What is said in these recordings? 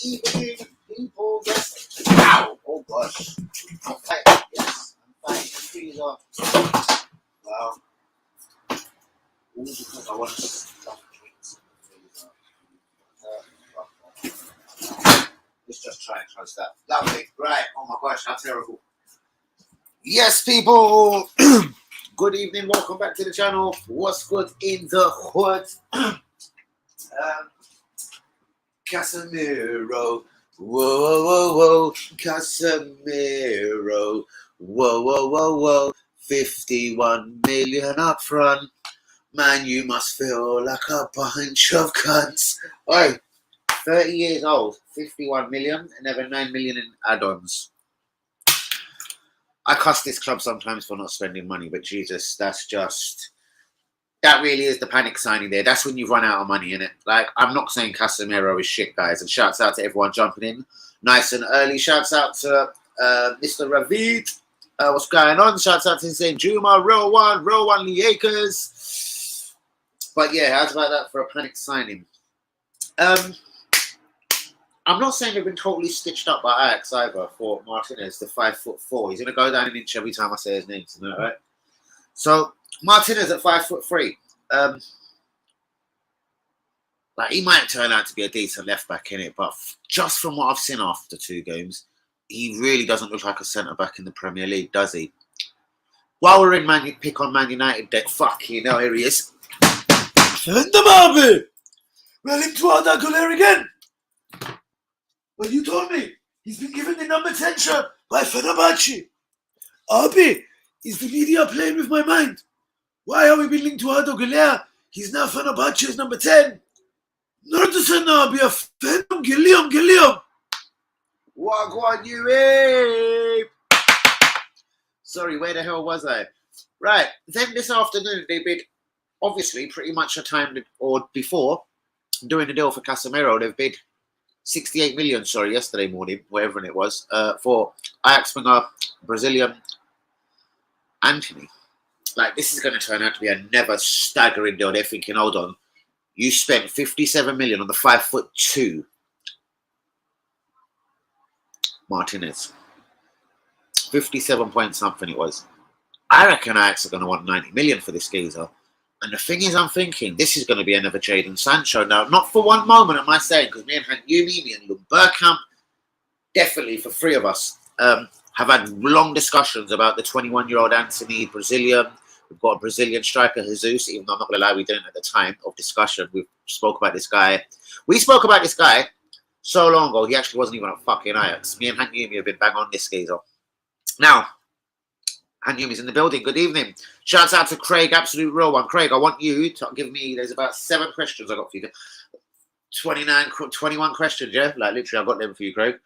evening, people. Yes. Ow! Oh gosh. I'm fighting. Yes. I'm fighting the freezer. Wow. All because I want to stuff drinks in the freezer. Let's just try and close that. Lovely. Right. Oh my gosh, how terrible. Yes, people. Good evening. Welcome back to the channel. What's good in the hood? Casemiro. Whoa, whoa, whoa. Casemiro. Whoa, whoa, whoa, whoa. 51 million up front. Man, you must feel like a bunch of cunts. Oi, 30 years old, 51 million, and over 9 million in add-ons. I cuss this club sometimes for not spending money, but Jesus, that really is the panic signing there. That's when you've run out of money, innit? Like, I'm not saying Casemiro is shit, guys, and shouts out to everyone jumping in nice and early. Shouts out to Mr. Ravid. What's going on? Shouts out to Insane Juma, Real One Leakers. But yeah, how's about that for a panic signing? I'm not saying they've been totally stitched up by Ajax either for Martinez, the 5'4". He's going to go down an inch every time I say his name tonight, right? So Martinez at 5'3". Like, he might turn out to be a decent left back in it, but just from what I've seen after 2 games, he really doesn't look like a centre back in the Premier League, does he? While we're in pick on Man United, fuck you know, here he is. Send them abi. Rolling to Arda Güler again. Well, you told me he's been given the number 10 shirt by Fenerbahce. Abi, is the media playing with my mind? Why are we being linked to Arda Güler? He's now Fenerbahce's number 10. Neredesin abi ya? Geliyorum. Wagwan you ape. Sorry, where the hell was I? Right, then this afternoon they bid, obviously, pretty much a time or before doing the deal for Casemiro. They've bid 68 million, yesterday morning, wherever it was, for Ajax winger, Brazilian Anthony. Like, this is going to turn out to be a never staggering deal. They're thinking, hold on, you spent 57 million on the 5'2" Martinez. 57 point something it was. I reckon Ajax are going to want 90 million for this geezer. And the thing is, I'm thinking, this is going to be another Jadon Sancho. Now, not for one moment am I saying, because me and Yumi, me and Luke Burkamp, definitely for 3 of us, have had long discussions about the 21-year-old Anthony, Brazilian. We've got a Brazilian striker, Jesus, even though I'm not going to lie, we didn't at the time of discussion. We spoke about this guy. We spoke about this guy so long ago, he actually wasn't even a fucking Ajax. Me and Yumi have been bang on this geezer. Now, Yumi's in the building. Good evening. Shouts out to Craig, absolute real one. Craig, I want you to give me, there's about 7 questions I got for you. 21 questions, yeah? Like, literally, I've got them for you, Craig.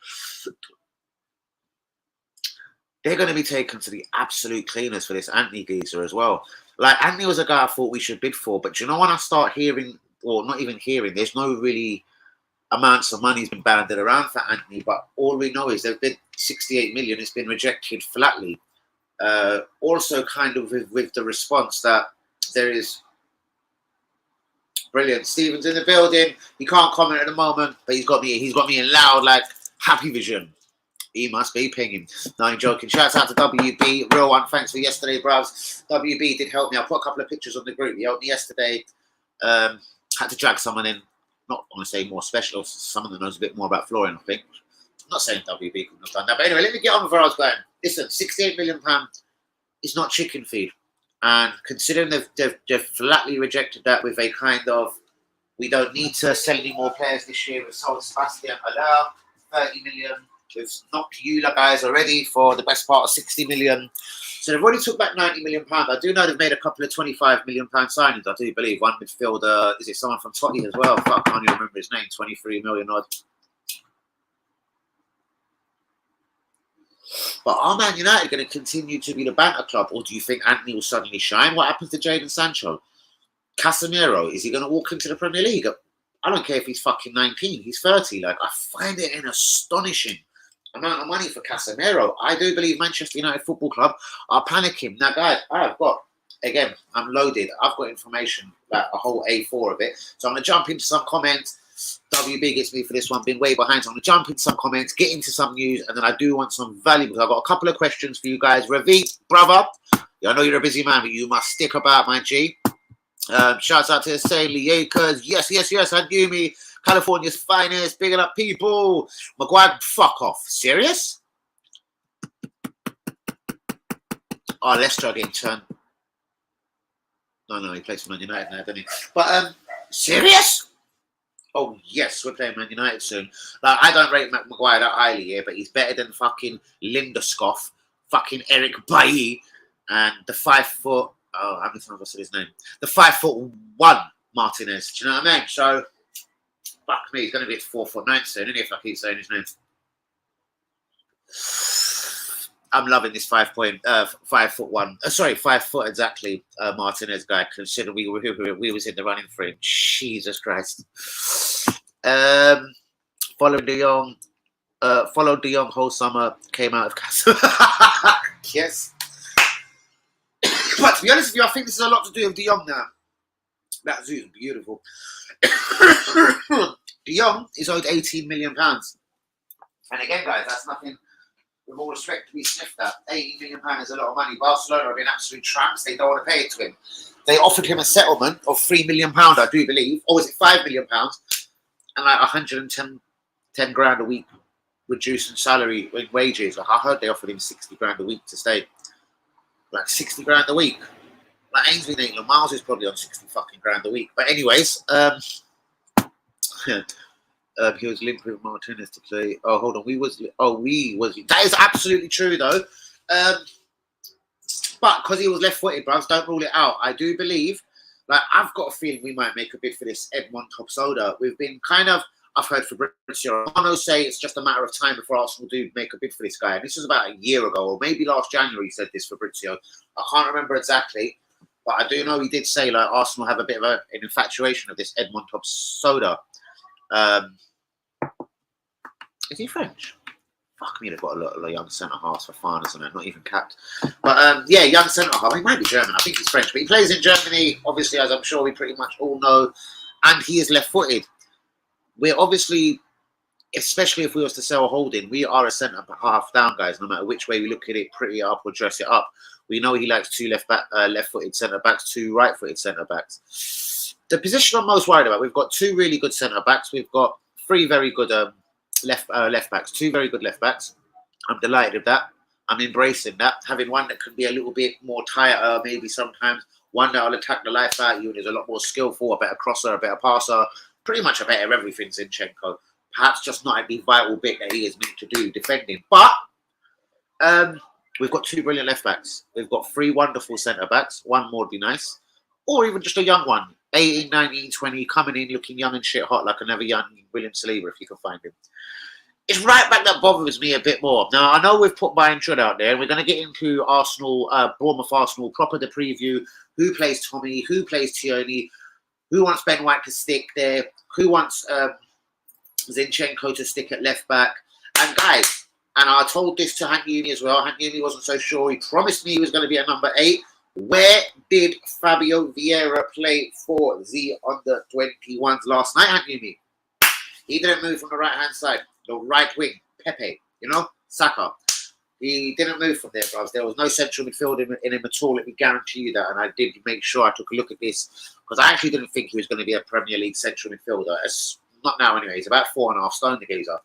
They're going to be taken to the absolute cleaners for this Anthony geezer as well. Like, Anthony was a guy I thought we should bid for, but do you know when I start hearing, or not even hearing, there's no really amounts of money's been banded around for Anthony, but all we know is they've bid 68 million. It's been rejected flatly. Also kind of with the response that there is brilliant. Stephen's in the building. He can't comment at the moment, but he's got me in loud like happy vision. He must be pinging. No, I'm joking. Shouts out to WB, real one. Thanks for yesterday, bros. WB did help me. I put a couple of pictures on the group. He helped me yesterday. Had to drag someone in. Not want to say more special. Someone that knows a bit more about flooring, I think. I'm not saying WB couldn't have done that. But anyway, let me get on with where I was going. Listen, £68 million is not chicken feed. And considering they've flatly rejected that with a kind of, we don't need to sell any more players this year. We've sold Sebastian Haller, 30 million. We've knocked Eula guys already for the best part of 60 million. So they've already took back 90 million pounds. I do know they've made a couple of 25 million pound signings. I do believe one midfielder, is it someone from Totty as well? Fuck, I can't even remember his name. 23 million odd. But are Man United going to continue to be the banter club, or do you think Anthony will suddenly shine? What happens to Jadon Sancho? Casemiro, is he going to walk into the Premier League? I don't care if he's fucking 19. He's 30. Like, I find it an astonishing amount of money for Casemiro. I do believe Manchester United Football Club are panicking. Now, guys, I've got, again, I'm loaded. I've got information, like a whole A4 of it. So I'm going to jump into some comments. WB gets me for this one. Been way behind, so I'm going to jump into some comments, get into some news, and then I do want some valuable. I've got a couple of questions for you guys. Ravi, brother, I know you're a busy man, but you must stick about, my G. Shouts out to St. Leakers. Yes, Hangumi, California's finest. Bigging up people. Maguire, fuck off. Serious? Oh, Leicester getting turned. No, he plays for Man United now, doesn't he? But, serious? Oh, yes, we're playing Man United soon. Like, I don't rate Maguire that highly here, but he's better than fucking Linderscoff, fucking Eric Bailly, and the 5 foot, oh, how many times have I said his name? The 5'1" Martinez. Do you know what I mean? So, fuck me, he's going to be at 4'9" soon, isn't he, if I keep saying his name? I'm loving this 5 foot exactly, Martinez guy, considering we was in the running for him. Jesus Christ. Followed De Jong whole summer, came out of Castle. Yes. But to be honest with you, I think this is a lot to do with De Jong now. That zoo is beautiful. De Jong is owed £18 million. And again, guys, that's nothing, with all respect, to be sniffed at. £18 million is a lot of money. Barcelona have been absolute tramps. They don't want to pay it to him. They offered him a settlement of £3 million, I do believe. Or was it £5 million? And like 110 grand a week reduced in salary in wages. Like I heard they offered him 60 grand a week to stay. Like 60 grand a week. Like Ainsley Maitland Miles is probably on 60 fucking grand a week. But anyways, he was linked with Martinez to play. Oh, hold on. We was. That is absolutely true, though. But because he was left-footed, bruv, don't rule it out. I do believe, like, I've got a feeling we might make a bid for this Edmond Topsoda. We've been kind of, I've heard Fabrizio Romano say it's just a matter of time before Arsenal do make a bid for this guy. And this was about a year ago, or maybe last January he said this, Fabrizio. I can't remember exactly, but I do know he did say, like, Arsenal have a bit of an infatuation of this Edmond Topsoda. Is he French? Fuck me, they've got a lot of young centre-halves for foreigners and that, not even capped. But, yeah, young centre-half. He might be German. I think he's French. But he plays in Germany, obviously, as I'm sure we pretty much all know. And he is left-footed. We're obviously, especially if we was to sell Holding, we are a centre-half down, guys. No matter which way we look at it, pretty up or dress it up. We know he likes two left-footed centre-backs, two right-footed centre-backs. The position I'm most worried about, we've got two really good centre-backs. We've got three very good left backs, two very good left backs. I'm delighted with that. I'm embracing that. Having one that can be a little bit more tighter, maybe sometimes. One that will attack the life out of you and is a lot more skillful, a better crosser, a better passer. Pretty much a better everything, Zinchenko. Perhaps just not at the vital bit that he is meant to do, defending. But we've got two brilliant left backs. We've got three wonderful centre backs. One more would be nice. Or even just a young one. 18, 19, 20, coming in looking young and shit hot like another young William Saliba, if you can find him. It's right back that bothers me a bit more. Now, I know we've put Bayern Judd out there, and we're going to get into Arsenal, Bournemouth Arsenal, proper the preview. Who plays Tommy? Who plays Tierney? Who wants Ben White to stick there? Who wants Zinchenko to stick at left back? And guys, and I told this to Hank Uni as well. Hank Uni wasn't so sure. He promised me he was going to be at number 8. Where did Fabio Vieira play for the under-21s last night, Hank Uni? He didn't move from the right-hand side. The right wing, Pepe, you know, Saka. He didn't move from there, bros. There was no central midfield in him at all. Let me guarantee you that. And I did make sure I took a look at this because I actually didn't think he was going to be a Premier League central midfielder. It's not now, anyway. He's about 4.5 stone, the geezer.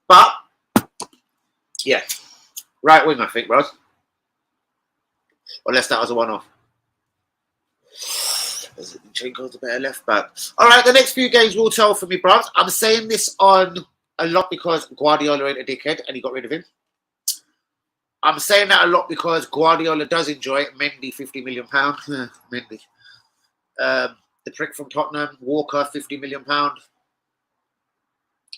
But yeah, right wing, I think, bros. Unless that was a one-off. Zinchenko's a better left back. All right, the next few games will tell for me, bros. I'm saying this on a lot because Guardiola ain't a dickhead and he got rid of him. I'm saying that a lot because Guardiola does enjoy it. Mendy, £50 million. Mendy. The prick from Tottenham, Walker, £50 million.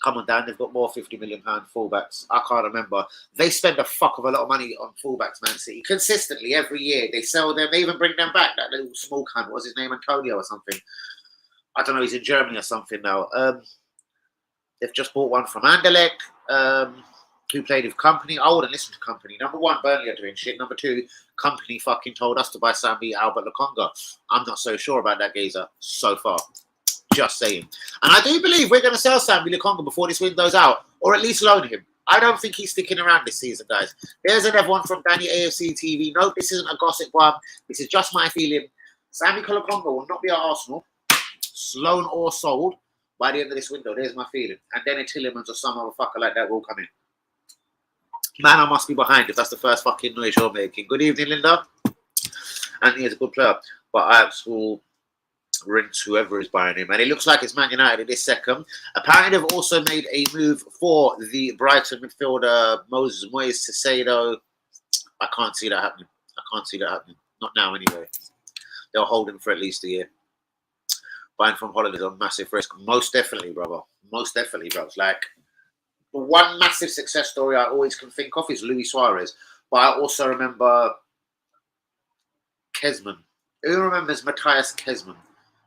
Come on, Dan, they've got more £50 million fullbacks. I can't remember. They spend a fuck of a lot of money on fullbacks, Man City. Consistently, every year. They sell them. They even bring them back. That little small cunt, what was his name? Antonio or something. I don't know. He's in Germany or something now. They've just bought one from Anderlecht, who played with Company. I wouldn't listen to Company. Number 1, Burnley are doing shit. Number 2, Company fucking told us to buy Sambi Albert Lokonga. I'm not so sure about that geezer so far. Just saying. And I do believe we're going to sell Sammy Lukonga before this window's out, or at least loan him. I don't think he's sticking around this season, guys. There's another one from Danny AFC TV. No, this isn't a gossip one. This is just my feeling. Sammy Lukonga will not be at Arsenal, loan or sold, by the end of this window. There's my feeling. And then a Tillemans or some motherfucker like that will come in. Man, I must be behind if that's the first fucking noise you're making. Good evening, Linda. And he is a good player. But Ajax will rinse whoever is buying him. And it looks like it's Man United in this second. Apparently, they've also made a move for the Brighton midfielder, Moses Moyes Caicedo. I can't see that happening. I can't see that happening. Not now, anyway. They'll hold him for at least a year. Buying from Holland is a massive risk. Most definitely, brother. Most definitely, bro. Like, the one massive success story I always can think of is Luis Suarez. But I also remember Kesman. Who remembers Matthias Kesman?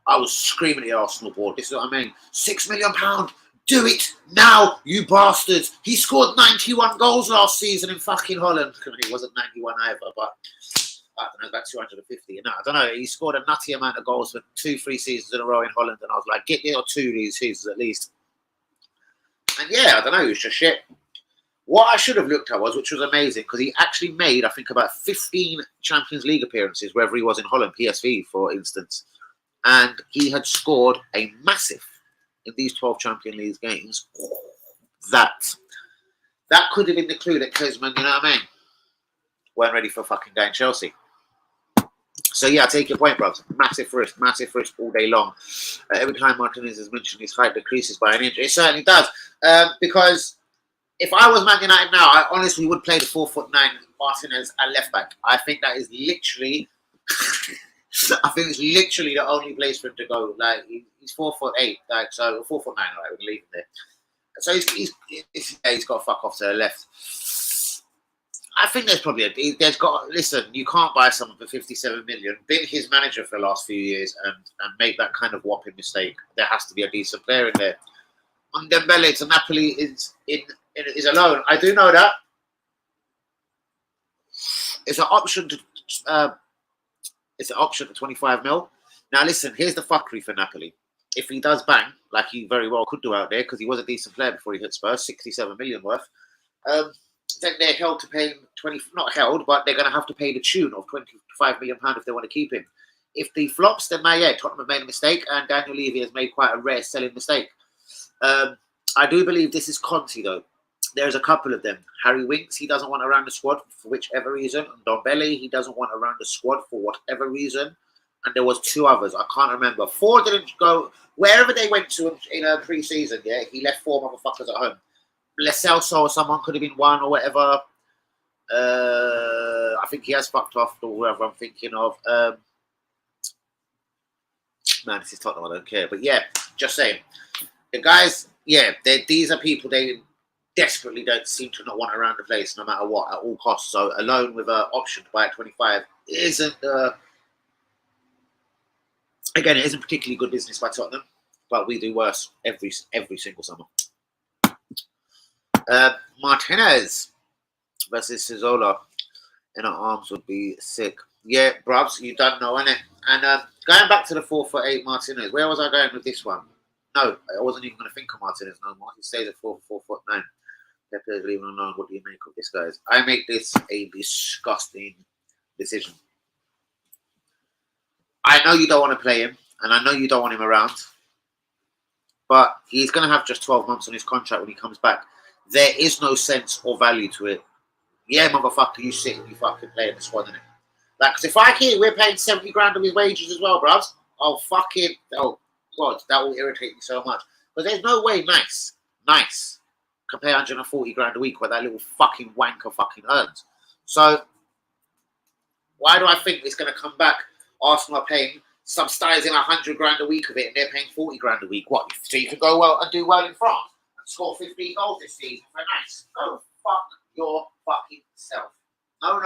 I was screaming at the Arsenal board. This is what I mean. £6 million. Do it now, you bastards. He scored 91 goals last season in fucking Holland. He wasn't 91 either, but I don't know, about 250. You know, I don't know. He scored a nutty amount of goals for 2-3 seasons in a row in Holland. And I was like, get me or two of these seasons at least. And yeah, I don't know. It was just shit. What I should have looked at was, which was amazing, because he actually made, I think, about 15 Champions League appearances, wherever he was in Holland, PSV, for instance. And he had scored a massive in these 12 Champions League games. That could have been the clue that Klinsmann, you know what I mean, weren't ready for fucking going Chelsea. So yeah, I take your point, bro. Massive risk all day long. Every time Martinez has mentioned his height decreases by an inch, it certainly does. Because if I was Man United now, I honestly would play the 4'9" Martinez at left back. I think that is literally, I think it's literally the only place for him to go. Like, he's 4'8", like, so 4'9", all right, we'll leave him there. So he's got to fuck off to the left. I think there's probably listen, you can't buy someone for 57 million, been his manager for the last few years and make that kind of whopping mistake. There has to be a decent player in there. On Dembele to Napoli is alone. I do know that. It's an option to 25 mil. Now listen, here's the fuckery for Napoli. If he does bang, like he very well could do out there, because he was a decent player before he hit Spurs, 67 million worth, then they're held to pay him not held, but they're going to have to pay the tune of £25 million if they want to keep him. If he flops, then Tottenham have made a mistake, and Daniel Levy has made quite a rare selling mistake. I do believe this is Conte, though. There's a couple of them. Harry Winks, he doesn't want around the squad for whichever reason. And Dombele, he doesn't want around the squad for whatever reason. And there was two others. I can't remember. Four didn't go. Wherever they went to in a pre-season, yeah, he left four motherfuckers at home. Lecelso or someone could have been one or whatever. I think he has fucked off or whoever I'm thinking of. Man, this is Tottenham, I don't care. But yeah, just saying. The guys, yeah, these are people they desperately don't seem to not want around the place no matter what, at all costs. So a loan with an option to buy at 25 isn't, again, it isn't particularly good business by Tottenham, but we do worse every single summer. Martinez versus Sizola in our arms would be sick. Yeah, bruvs, you don't know, innit? And going back to the 4'8" Martinez, where was I going with this one? No, I wasn't even going to think of Martinez no more. He stays at 4'9". Pepe is leaving alone. What do you make of this, guys? I make this a disgusting decision. I know you don't want to play him, and I know you don't want him around, but he's going to have just 12 months on his contract when he comes back. There is no sense or value to it. Yeah, motherfucker, you sit and you fucking play in the squad, innit? Like, because if I hear we're paying 70 grand of his wages as well, bruv, oh, God, that will irritate me so much. Because there's no way nice can pay 140 grand a week what that little fucking wanker fucking earns. So, why do I think it's going to come back? Arsenal are paying, subsidising 100 grand a week of it, and they're paying 40 grand a week. What? So you can go well and do well in France? Score 15 goals this season for nice. Go fuck your fucking self. No.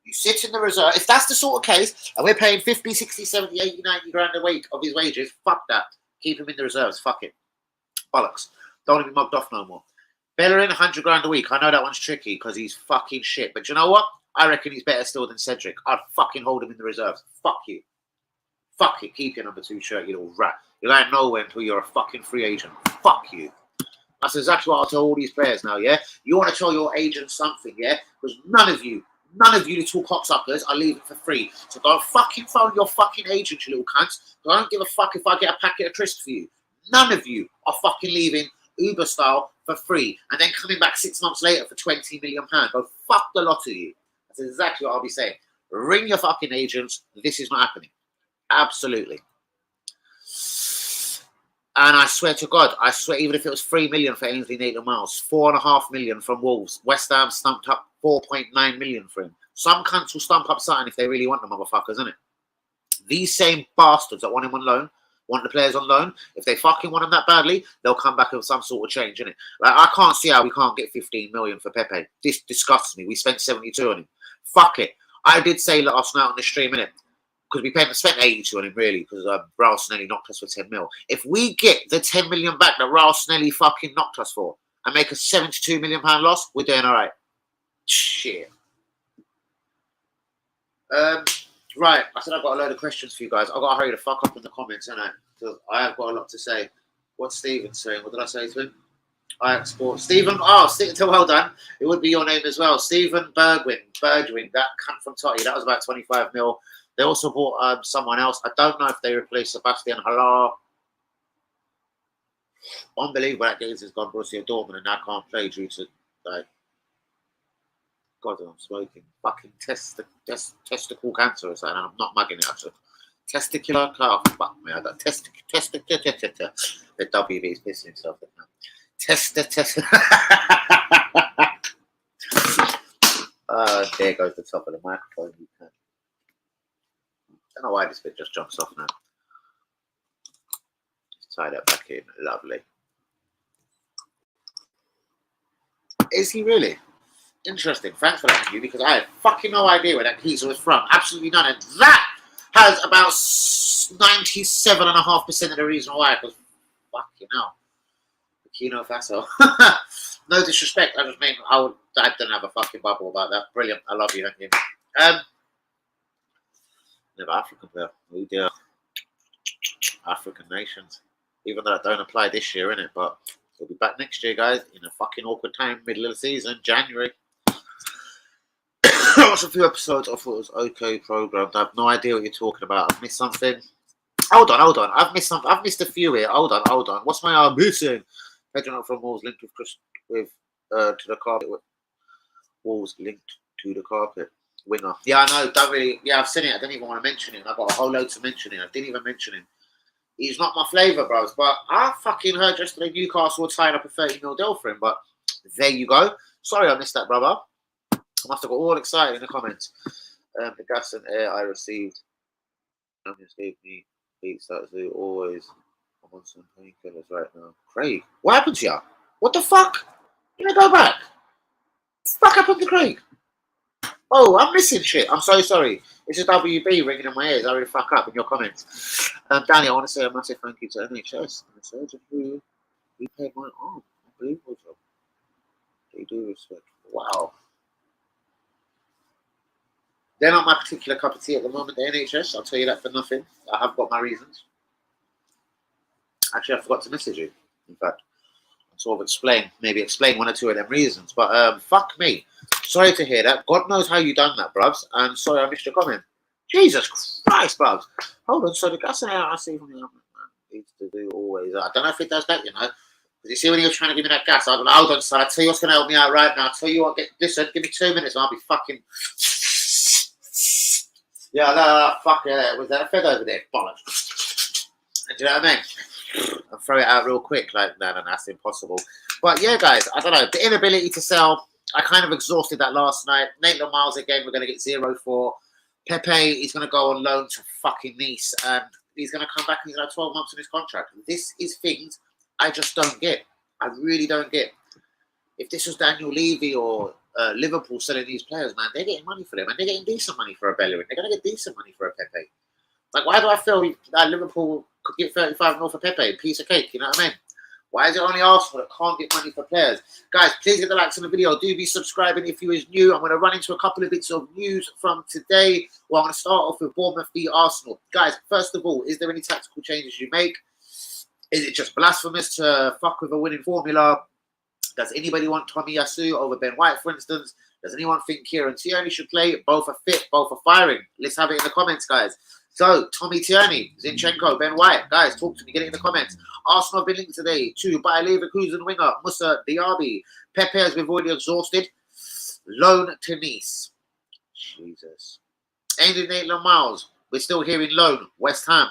You sit in the reserve. If that's the sort of case, and we're paying 50, 60, 70, 80, 90 grand a week of his wages, fuck that. Keep him in the reserves. Fuck it. Bollocks. Don't want to be mugged off no more. Bellerin, 100 grand a week. I know that one's tricky because he's fucking shit. But you know what? I reckon he's better still than Cedric. I'd fucking hold him in the reserves. Fuck you. Fuck it. Keep your number 2 shirt, you little rat. You're going nowhere until you're a fucking free agent. Fuck you. That's exactly what I'll tell all these players now, yeah? You want to tell your agent something, yeah? Because none of you little cocksuckers are leaving for free. So go fucking phone your fucking agent, you little cunts. I don't give a fuck if I get a packet of crisps for you. None of you are fucking leaving Uber style for free and then coming back 6 months later for £20 million. Go fuck the lot of you. That's exactly what I'll be saying. Ring your fucking agents. This is not happening. Absolutely. And I swear to God, even if it was 3 million for Ainsley Maitland-Niles, 4.5 million from Wolves, West Ham stumped up 4.9 million for him. Some cunts will stump up something if they really want the motherfuckers, isn't it? These same bastards that want him on loan, want the players on loan, if they fucking want him that badly, they'll come back with some sort of change, innit? Like, I can't see how we can't get 15 million for Pepe. This disgusts me. We spent 72 on him. Fuck it. I did say last night on the stream, innit? Because we spent 82 on him, really, because Raul Snelly knocked us for 10 mil. If we get the 10 million back that Raul Snelly fucking knocked us for and make a 72 million pound loss, we're doing all right. Shit. Right, I said I've got a load of questions for you guys. I've got to hurry the fuck up in the comments, innit? Because I have got a lot to say. What's Stephen saying? What did I say to him? Ajax Sport. Stephen, well done. It would be your name as well. Stephen Bergwijn, that cunt from Totty. That was about 25 mil. They also bought someone else. I don't know if they replaced Sebastian Haller. Unbelievable that Gaines has gone Borussia Dortmund and now can't play due to, like, God, I'm smoking. Fucking testicle cancer or something. I'm not mugging it, actually. Testicular, oh, fuck me. I got the WB is pissing himself. There goes the top of the microphone. I don't know why this bit just jumps off now. Just tie that back in. Lovely. Is he really? Interesting. Thanks for that, because I had fucking no idea where that geezer was from. Absolutely none. And that has about 97.5% of the reason why. Because fucking hell. Burkina Faso. No disrespect. I just mean I don't have a fucking bubble about that. Brilliant. I love you, thank you. Never African player. Oh dear. African nations. Even though I don't apply this year, innit? But we'll be back next year, guys, in a fucking awkward time, middle of the season, January. I watched a few episodes. I thought it was okay programmed. I have no idea what you're talking about. I've missed something. Hold on. I've missed something. I've missed a few here. Hold on. What's my arm missing? Pedro from Wolves linked with to the carpet. Wolves linked to the carpet. Winger. Yeah, I know. Don't really. Yeah, I've seen it. I don't even want to mention him. I've got a whole load to mention him. I didn't even mention him. He's not my flavour, bros. But I fucking heard yesterday Newcastle would sign up a 30 mil deal for him. But there you go. Sorry I missed that, brother. I must have got all excited in the comments. The gas and air I received just gave me beats that zoo. Always. I'm on some painkillers right now. Craig, what happened to you? What the fuck? You gonna go back? What the fuck happened to Craig? Oh, I'm missing shit. I'm so sorry. This is WB ringing in my ears. I really fuck up in your comments. Danny, I want to say a massive thank you to NHS and the surgeon who repaired my arm. Unbelievable job. They do respect. Wow. They're not my particular cup of tea at the moment, the NHS. I'll tell you that for nothing. I have got my reasons. Actually, I forgot to message you. In fact, I'll sort of explain one or two of them reasons. But fuck me. Sorry to hear that. God knows how you done that, bruvs. And sorry I missed your comment. Jesus Christ, bruvs. Hold on. So the gas and air I see from the oven, man, needs to do always. I don't know if it does that, you know. Because you see when he was trying to give me that gas, I was like, hold on, son. I'll tell you what's going to help me out right now. I'll tell you what. Listen, give me 2 minutes and I'll be fucking... Yeah, no, fuck yeah. Was that a fed over there? Bollocks. Do you know what I mean? I'll throw it out real quick. Like, no, that's impossible. But yeah, guys, I don't know. The inability to sell... I kind of exhausted that last night. Maitland-Niles again, we're going to get 0 for. Pepe is going to go on loan to fucking Nice. And he's going to come back and he's going to have 12 months on his contract. This is things I just don't get. I really don't get. If this was Daniel Levy or Liverpool selling these players, man, they're getting money for them. And they're getting decent money for a Bellerin. They're going to get decent money for a Pepe. Like, why do I feel that Liverpool could get 35 mil for Pepe? Piece of cake, you know what I mean? Why is it only Arsenal that can't get money for players? Guys, please hit the likes on the video. Do be subscribing if you is new. I'm going to run into a couple of bits of news from today. Well, I'm going to start off with Bournemouth v Arsenal. Guys, first of all, is there any tactical changes you make? Is it just blasphemous to fuck with a winning formula? Does anybody want Tomiyasu over Ben White, for instance? Does anyone think Kieran Tierney should play? Both are fit, both are firing. Let's have it in the comments, guys. So, Tommy Tierney, Zinchenko, Ben White. Guys, talk to me. Get it in the comments. Arsenal have been linked today to Bayer Leverkusen winger Musa Diaby. Pepe, as we've already exhausted. Loan to Nice. Jesus. Ain't Maitland Miles. We're still hearing loan. West Ham.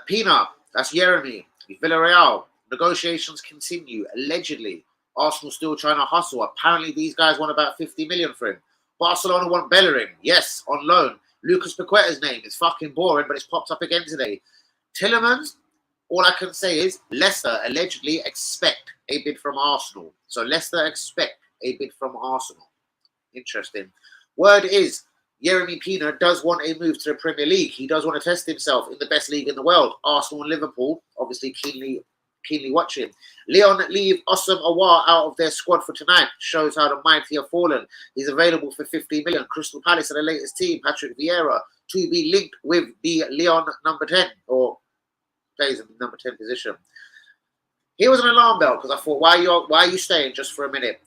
Pina. That's Jeremy. Villarreal. Negotiations continue. Allegedly. Arsenal still trying to hustle. Apparently, these guys want about 50 million for him. Barcelona want Bellerin. Yes, on loan. Lucas Paqueta's name is fucking boring, but it's popped up again today. Tillemans, all I can say is Leicester allegedly expect a bid from Arsenal. So Leicester expect a bid from Arsenal. Interesting. Word is Jeremy Pina does want a move to the Premier League. He does want to test himself in the best league in the world. Arsenal and Liverpool, obviously keenly watching. Leon leave Osam Awar out of their squad for tonight. Shows how the mighty have fallen. He's available for 15 million. Crystal Palace are the latest team. Patrick Vieira to be linked with the Leon number 10, or plays in the number 10 position. Here was an alarm bell because I thought, why are you staying just for a minute?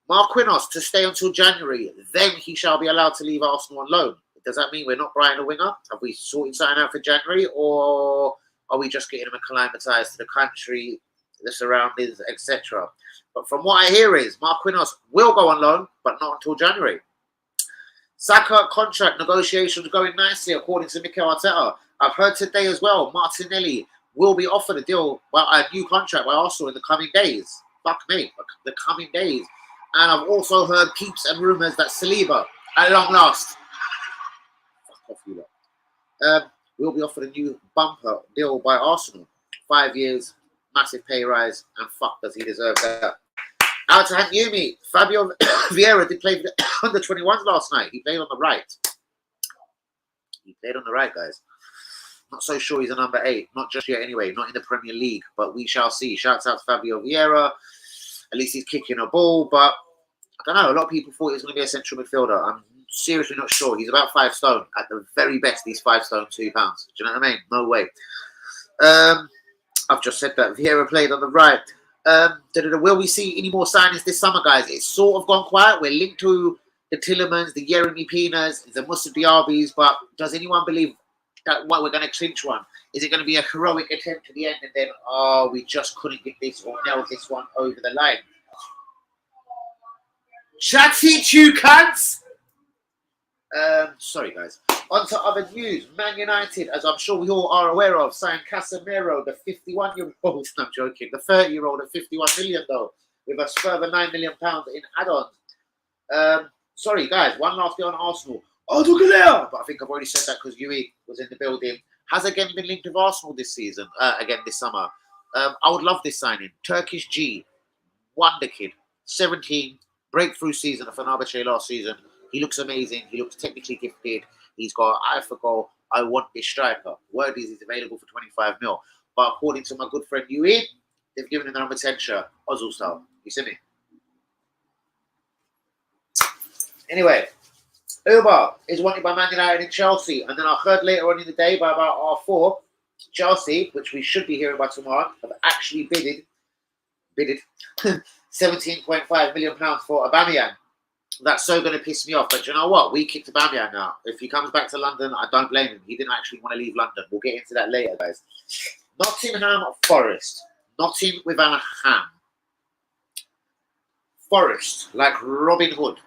Marquinhos to stay until January. Then he shall be allowed to leave Arsenal on loan. Does that mean we're not buying a winger? Have we sorted something out for January, or are we just getting him acclimatized to the country, the surroundings, etc.? But from what I hear is Marquinhos will go on loan, but not until January. Saka contract negotiations going nicely, according to Mikel Arteta. I've heard today as well, Martinelli will be offered a deal, well, a new contract by Arsenal in the coming days. Fuck me, the coming days. And I've also heard peeps and rumours that Saliba, at long last, fuck off you lot, will be offered a new bumper deal by Arsenal. 5 years, massive pay rise, and fuck does he deserve that. Out to Yumi, Fabio Vieira did play for the under-21s last night. He played on the right. Guys. Not so sure he's a number 8. Not just yet anyway. Not in the Premier League, but we shall see. Shouts out to Fabio Vieira. At least he's kicking a ball, but I don't know. A lot of people thought he was going to be a central midfielder. I'm seriously not sure. He's about 5 stone. At the very best, he's 5 stone, 2 pounds. Do you know what I mean? No way. I've just said that. Vieira played on the right. Will we see any more signings this summer, guys? It's sort of gone quiet. We're linked to the Tillemans, the Jeremy Pinas, the Musa Diabys, but does anyone believe that we're going to clinch one? Is it going to be a heroic attempt to the end and then, oh, we just couldn't get this or nail this one over the line? Chatty you cunts! Sorry, guys. On to other news. Man United, as I'm sure we all are aware of, signed Casemiro, the 51-year-old. I'm joking. The 30-year-old at 51 million, though, with a further £9 million in add-ons. Sorry, guys. One last bit on Arsenal. But I think I've already said that because Usyk was in the building. Has again been linked with Arsenal this season, again this summer. I would love this signing. Turkish G, wonder kid, 17, breakthrough season at Fenerbahce last season. He looks amazing. He looks technically gifted. He's got an eye for goal. I want this striker. Word is he's available for 25 mil. But according to my good friend Usyk, they've given him the number 10 shirt, Ozil style. You see me? Anyway. Uber is wanted by Man United and Chelsea. And then I heard later on in the day by about R4, Chelsea, which we should be hearing by tomorrow, have actually bidded £17.5 million for Aubameyang. That's so going to piss me off. But you know what? We kicked Aubameyang now. If he comes back to London, I don't blame him. He didn't actually want to leave London. We'll get into that later, guys. Nottingham Forest. Notting with a ham. Forest, like Robin Hood.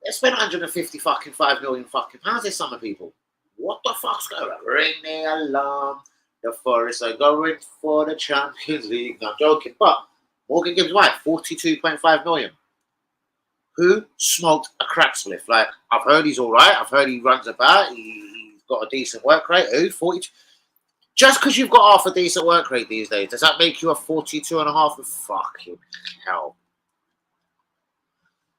They spent 155 million fucking pounds this summer, people. What the fuck's going on? Ring the alarm. The Forest are going for the Champions League. No, I'm joking. But Morgan Gibbs White, 42.5 million. Who smoked a crack spliff? Like, I've heard he's all right. I've heard he runs about. He's got a decent work rate. Who? 42? Just because you've got half a decent work rate these days, does that make you a 42.5? Fucking hell.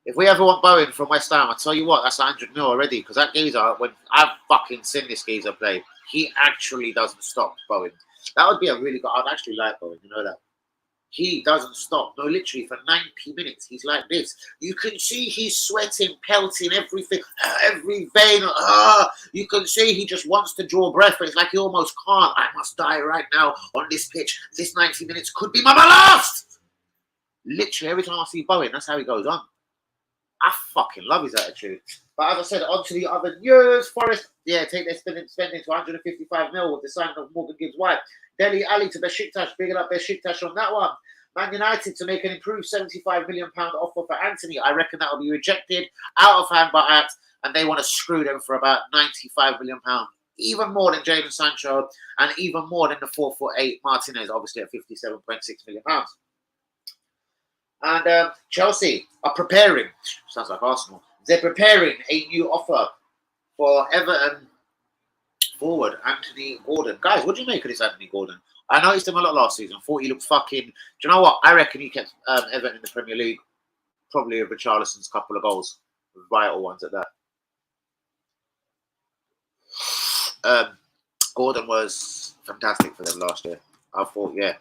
If we ever want Bowen from West Ham, I tell you what, that's 100 mil already. Because that geezer, when I've fucking seen this geezer play, he actually doesn't stop Bowen. That would be a really good. I'd actually like Bowen, you know that. He doesn't stop. No, literally for 90 minutes, he's like this. You can see he's sweating, pelting, everything, every vein. You can see he just wants to draw breath, but it's like he almost can't. I must die right now on this pitch. This 90 minutes could be my last. Literally, every time I see Bowen, that's how he goes on. I fucking love his attitude. But as I said, on to the other news. Forest, yeah, take their spending to 155 mil with the signing of Morgan Gibbs-White. Dele Alli to Besiktas, bigging up Besiktas on that one. Man United to make an improved £75 million offer for Anthony. I reckon that will be rejected, out of hand by Ajax, and they want to screw them for about £95 million. Even more than Jadon Sancho, and even more than the 4'8" Martinez, obviously at £57.6 million. And Chelsea are preparing, sounds like Arsenal, they're preparing a new offer for Everton forward Anthony Gordon. Guys, what do you make of this Anthony Gordon? I noticed him a lot last season. Thought he looked fucking... Do you know what? I reckon he kept Everton in the Premier League probably with Richarlison's couple of goals. Vital ones at that. Gordon was fantastic for them last year. I thought, yeah.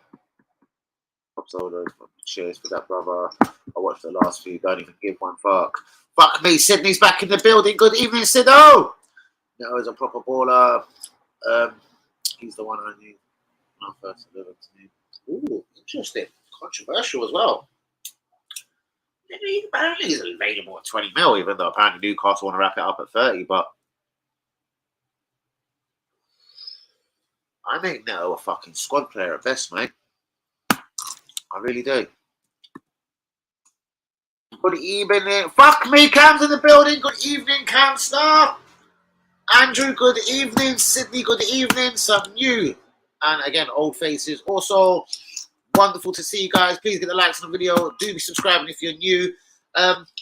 Cheers for that, brother. I watched the last few. Don't even give one fuck. Fuck me. Sydney's back in the building. Good evening, Sido. No, he's a proper baller. He's the one I knew when I first delivered to him. Ooh, interesting. Controversial as well. Apparently he's available at 20 mil, even though apparently Newcastle want to wrap it up at 30. But I make Neto a fucking squad player at best, mate. I really do. Good evening. Fuck me, Cam's in the building. Good evening, Cam Star. Andrew, good evening. Sydney, good evening. Some new and again old faces. Also, wonderful to see you guys. Please get the likes on the video. Do be subscribing if you're new.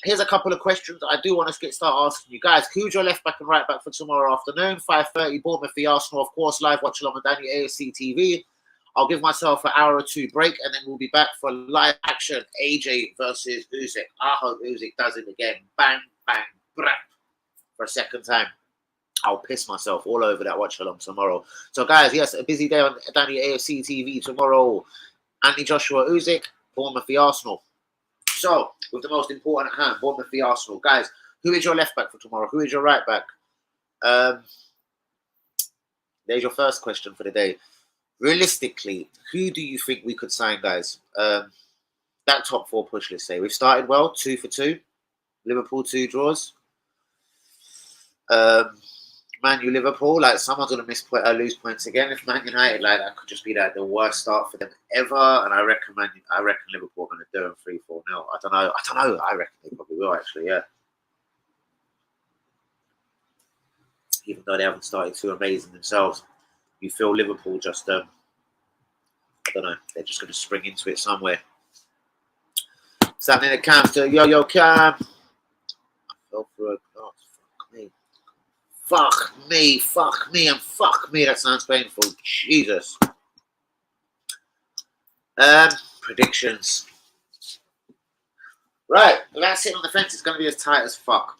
Here's a couple of questions I do want to start asking you guys. Who's your left back and right back for tomorrow afternoon? 5:30 Bournemouth v Arsenal, of course. Live watch along with Danny AFC TV. I'll give myself an hour or two break, and then we'll be back for live action. AJ versus Usyk. I hope Usyk does it again. Bang, bang, brap. For a second time. I'll piss myself all over that watch along tomorrow. So, guys, yes, a busy day on Danny AFC TV tomorrow. Anthony Joshua Usyk, Bournemouth v Arsenal. So, with the most important at hand, Bournemouth v Arsenal. Guys, who is your left back for tomorrow? Who is your right back? There's your first question for the day. Realistically, who do you think we could sign, guys? That top four push, let's say. We've started well, 2 for 2. Liverpool 2 draws. Man U Liverpool, like someone's gonna lose points again. If Man United, like that could just be like the worst start for them ever. And I reckon Liverpool are gonna do them 3-4-0. I don't know. I reckon they probably will actually, yeah. Even though they haven't started too amazing themselves. You feel Liverpool just, I don't know, they're just going to spring into it somewhere. Something that comes to Yo Cam. I fell for a oh, fuck me. That sounds painful. Jesus. Predictions. Right, that's it on the fence. It's going to be as tight as fuck.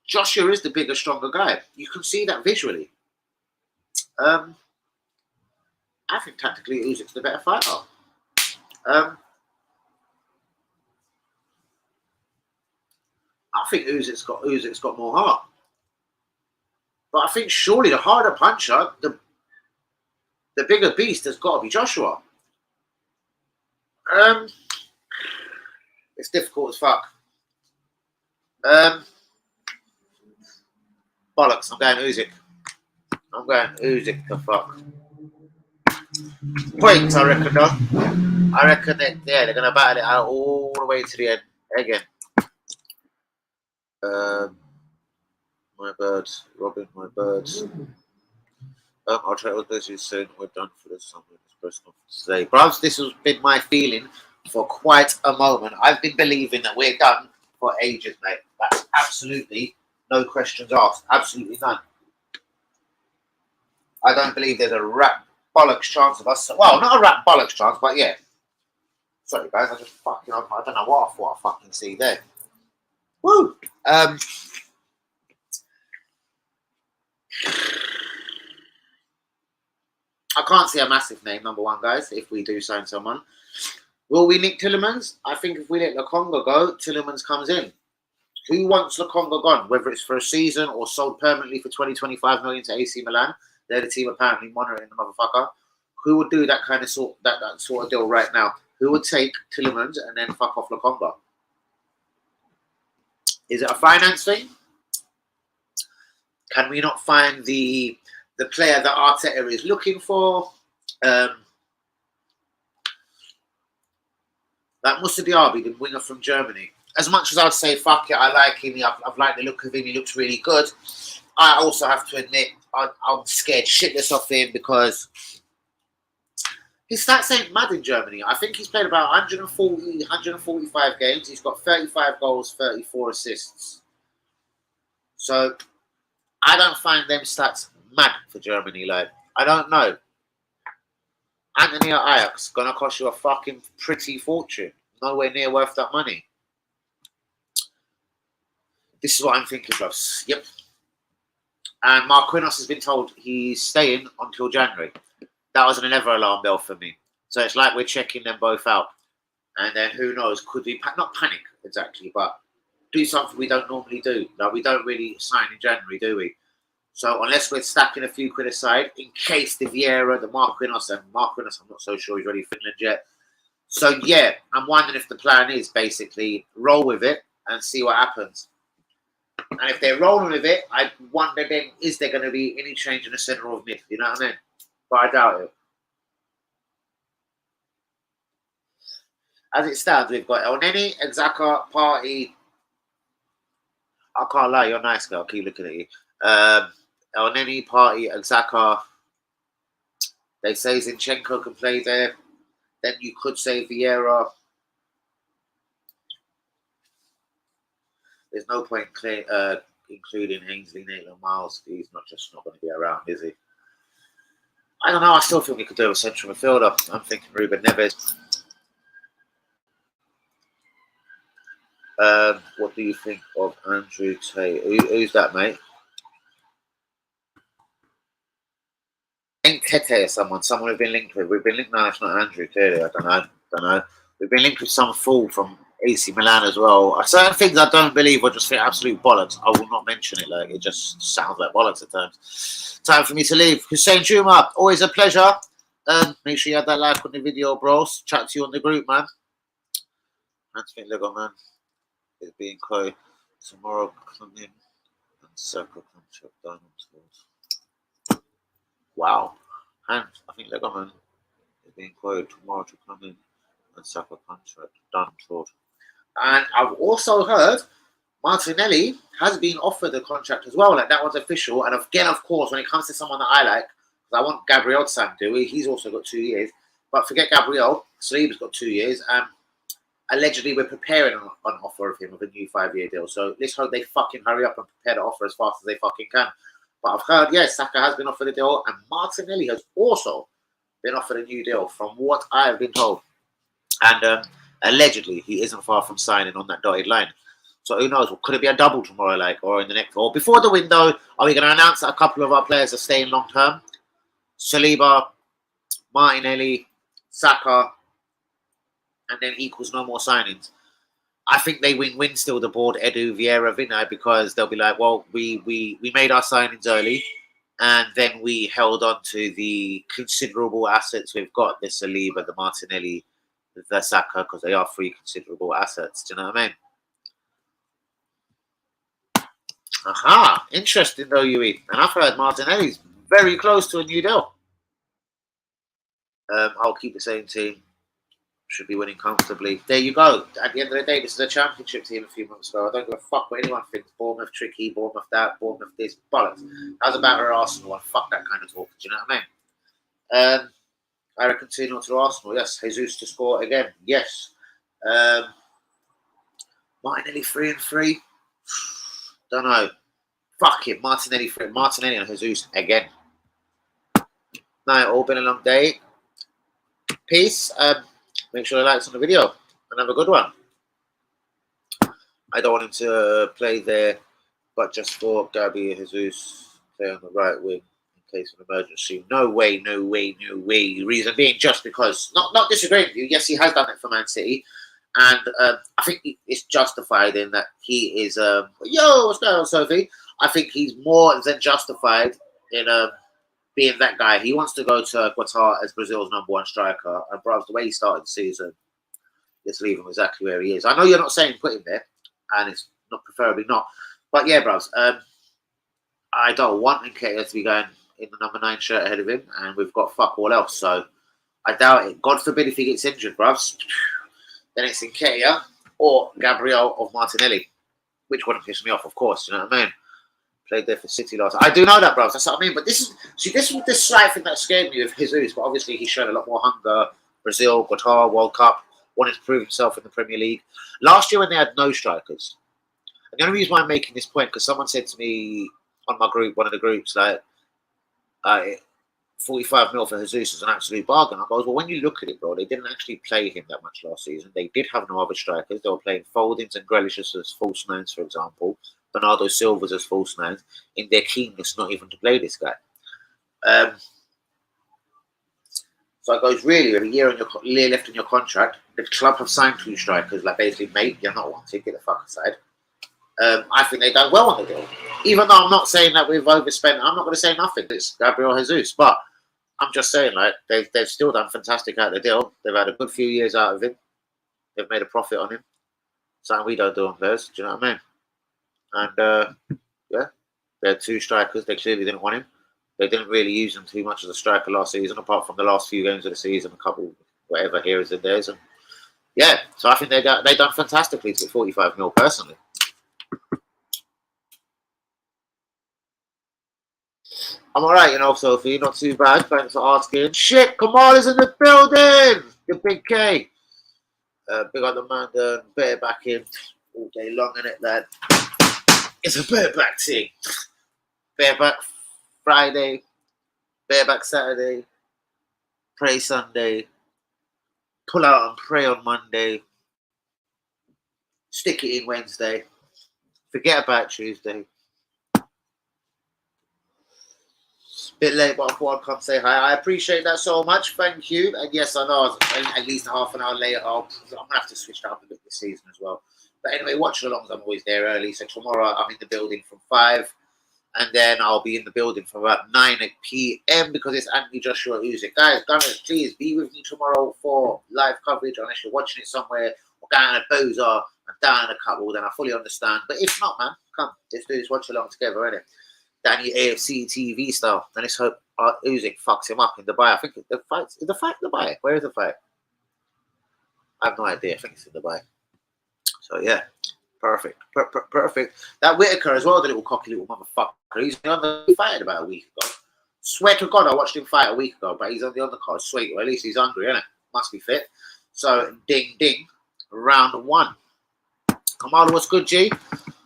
Joshua is the bigger, stronger guy. You can see that visually. I think tactically Usyk's the better fighter. I think Usyk's got more heart. But I think surely the harder puncher, the bigger beast has got to be Joshua. It's difficult as fuck. Bollocks, I'm going Usyk. I'm going Usyk the fuck. Points, I reckon, though. I reckon that, yeah, they're going to battle it out all the way to the end. Again. My birds. Robin, my birds. I'll try to this soon. We're done for this summer. This press conference today. Bruvs, this has been my feeling for quite a moment. I've been believing that we're done for ages, mate. That's absolutely no questions asked. Absolutely none. I don't believe there's a rat bollocks chance of us. Well, not a rat bollocks chance, but yeah. Sorry, guys. I just fucking, I don't know what I thought I fucking see there. Woo! I can't see a massive name, number one, guys, if we do sign someone. Will we nick Tielemans? I think if we let Lokonga go, Tielemans comes in. Who wants Lokonga gone? Whether it's for a season or sold permanently for 20-25 million to AC Milan. They're the team apparently monitoring the motherfucker. Who would do that kind of sort of deal right now? Who would take Tielemans and then fuck off Lokonga? Is it a finance thing? Can we not find the player that Arteta is looking for? Like Moussa Diaby, the winger from Germany. As much as I'd say, fuck it, I like him. I've liked the look of him. He looks really good. I also have to admit, I'm scared shitless of him because his stats ain't mad in Germany. I think he's played about 145 games. He's got 35 goals, 34 assists. So I don't find them stats mad for Germany. Like, I don't know. Anthony at Ajax gonna cost you a fucking pretty fortune. Nowhere near worth that money. This is what I'm thinking, bros. Yep. And Marquinhos has been told he's staying until January. That was an another alarm bell for me. So it's like we're checking them both out. And then who knows, could we, not panic exactly, but do something we don't normally do. Like, we don't really sign in January, do we? So unless we're stacking a few quid aside, in case the Vieira, the Marquinhos, I'm not so sure he's ready for Finland yet. So yeah, I'm wondering if the plan is basically roll with it and see what happens. And if they're rolling with it, I wonder then, is there going to be any change in the centre of mid? You know what I mean? But I doubt it. As it stands, we've got Elneny, Xhaka, Partey. I can't lie, you're a nice girl. I'll keep looking at you. Elneny, Partey, Xhaka. They say Zinchenko can play there. Then you could say Vieira. There's no point including Ainsley, Nathan Miles. He's not going to be around, is he? I don't know. I still think we could do a central midfielder. I'm thinking Ruben Neves. What do you think of Andrew Tate? Who's that, mate? Ain't Tete or someone we've been linked with. We've been linked. No, it's not Andrew, clearly. I don't know. We've been linked with some fool from AC Milan as well. Certain things I don't believe or just think absolute bollocks. I will not mention it. Like, it just sounds like bollocks at times. Time for me to leave. Hussein Juma, always a pleasure. Make sure you have that like on the video, bros. Chat to you on the group, man. Anthony Lego, man. It's being quoted. Tommorow come in and circle contract down towards. Wow. And I think Lego, man, is being quoted. Tomorrow to come in and circle contract done towards. And I've also heard Martinelli has been offered a contract as well. Like, that one's official. And again, of course, when it comes to someone that I like, I want Gabriel Sam to. He's also got 2 years. But forget Gabriel. Saliba's got 2 years. Allegedly, we're preparing an offer of him of a new 5-year deal. So let's hope they fucking hurry up and prepare the offer as fast as they fucking can. But I've heard, yes, Saka has been offered a deal. And Martinelli has also been offered a new deal from what I have been told. And allegedly, he isn't far from signing on that dotted line. So who knows? Could it be a double tomorrow, like, or in the next, or before the window? Are we going to announce that a couple of our players are staying long term? Saliba, Martinelli, Saka, and then equals no more signings. I think they win still the board Edu, Vieira, Vinay, because they'll be like, well, we made our signings early, and then we held on to the considerable assets we've got, the Saliba, the Martinelli, the Saka, because they are three considerable assets. Do you know what I mean? Aha, interesting though, Yui. And I've heard Martinelli's very close to a new deal. I'll keep the same team. Should be winning comfortably. There you go. At the end of the day, this is a championship team a few months ago. I don't give a fuck what anyone thinks. Bournemouth tricky, Bournemouth that, Bournemouth this, bollocks. That was about our Arsenal. Fuck that kind of talk. Do you know what I mean? I reckon 2-0 to Arsenal. Yes. Jesus to score again. Yes. Martinelli 3-3. Don't know. Fuck it. Martinelli and Jesus again. Now, all been a long day. Peace. Make sure you like on the video and have a good one. I don't want him to play there, but just for Gabi Jesus play on the right wing in case of emergency. No way, no way, no way. Reason being, just because, not disagreeing with you. Yes, he has done it for Man City, and I think it's justified in that he is. Yo, what's going on, Sophie? I think he's more than justified in being that guy. He wants to go to Qatar as Brazil's #1 striker, and bro, the way he started the season, let's leave him exactly where he is. I know you're not saying put him there, and it's not preferably not, but yeah, bros. I don't want Nketiah to be going in the #9 shirt ahead of him, and we've got fuck all else. So I doubt it. God forbid if he gets injured, bruv. Then it's Nketiah or Gabriel of Martinelli, which wouldn't piss me off, of course. You know what I mean? Played there for City last. I do know that, bruv. That's what I mean. But this was the slight thing that scared me of Jesus. But obviously, he showed a lot more hunger. Brazil, Qatar, World Cup, wanted to prove himself in the Premier League. Last year, when they had no strikers, and the only reason why I'm making this point because someone said to me on my group, one of the groups, like, 45 mil for Jesus is an absolute bargain. I goes, well, when you look at it, bro, they didn't actually play him that much last season. They did have no other strikers. They were playing Foldings and Grealish as false nines, for example. Bernardo Silva's as false nines in their keenness not even to play this guy. So it goes, really, with a year left in your contract, the club have signed 2 strikers, like basically, mate, you're not wanted, get the fuck aside. I think they've done well on the deal. Even though I'm not saying that we've overspent, I'm not going to say nothing. It's Gabriel Jesus, but I'm just saying, like, they've still done fantastic out of the deal. They've had a good few years out of him. They've made a profit on him. Something we don't do on players. Do you know what I mean? And yeah, they're 2 strikers. They clearly didn't want him. They didn't really use him too much as a striker last season, apart from the last few games of the season, a couple, whatever, here's and there's. And yeah, so I think they've done fantastically to get 45 mil personally. I'm alright, you know, Sophie. Not too bad. Thanks for asking. Shit, Kamala's in the building! The big K. Big on the man, better back in all day long, innit, lad? It's a bareback thing. Bareback Friday, bareback Saturday, pray Sunday, pull out and pray on Monday, stick it in Wednesday, forget about Tuesday. Bit late, but I thought I'd come say hi. I appreciate that so much. Thank you. And yes, I know at least half an hour later, I'm going to have to switch that up a bit this season as well. But anyway, watching alongs, I'm always there early. So tomorrow I'm in the building from 5. And then I'll be in the building from about 9 p.m. because it's Anthony Joshua Usyk. Guys, please be with me tomorrow for live coverage unless you're watching it somewhere or down at Boza and down in a couple. Then I fully understand. But if not, man, come. Let's do this watch along together, innit? Danny AFC TV style. And let's hope Usyk fucks him up in Dubai. I think is the fight in Dubai? Where is the fight? I have no idea. I think it's in Dubai. So yeah, perfect. Perfect. That Whitaker as well, the little cocky little motherfucker. He's on the fight about a week ago. Swear to God, I watched him fight a week ago, but he's on the undercard. Sweet, or at least he's hungry, innit? Must be fit. So ding ding, round 1. Kamala, what's good, G?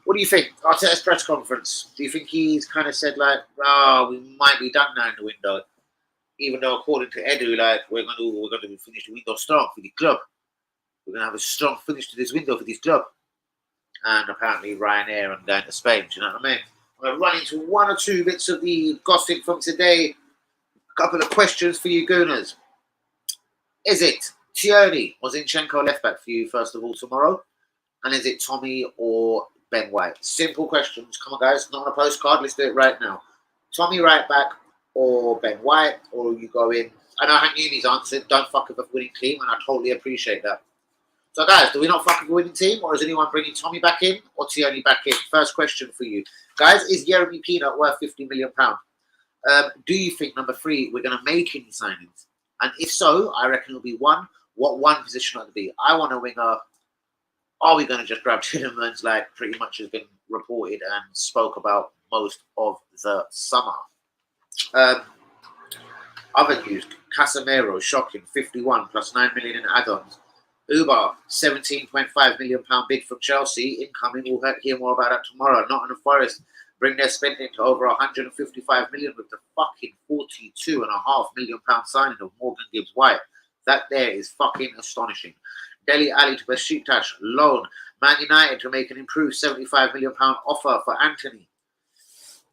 What do you think? Arteta's press conference. Do you think he's kind of said like, "Oh, we might be done now in the window," even though according to Edu, like we're going to finish the window strong for the club. We're going to have a strong finish to this window for this club. And apparently Ryanair and going to Spain. Do you know what I mean? I'm going to run into 1 or 2 bits of the gossip from today. A couple of questions for you Gooners. Is it Tierney or Zinchenko left back for you first of all tomorrow? And is it Tommy or Ben White? Simple questions. Come on, guys. Not on a postcard. Let's do it right now. Tommy right back or Ben White, or you go in. I know Hank Uni's answered. Don't fuck with a winning team, and I totally appreciate that. So, guys, do we not fuck with a winning team, or is anyone bringing Tommy back in or Tierney back in? First question for you, guys: is Yeremy Pino worth £50 million? Do you think number 3 we're going to make any signings? And if so, I reckon it'll be 1. What 1 position ought to be? I want a winger. Are we going to just grab Tillemans like pretty much has been reported and spoke about most of the summer? Other news, Casemiro, shocking, 51 plus 9 million in add-ons. Uber, £17.5 million bid from Chelsea, incoming. We'll hear more about that tomorrow. Nottingham Forest bring their spending to over 155 million with the fucking £42.5 million signing of Morgan Gibbs-White. That there is fucking astonishing. Dele Alli to Besiktas, loan. Man United to make an improved £75 million offer for Anthony.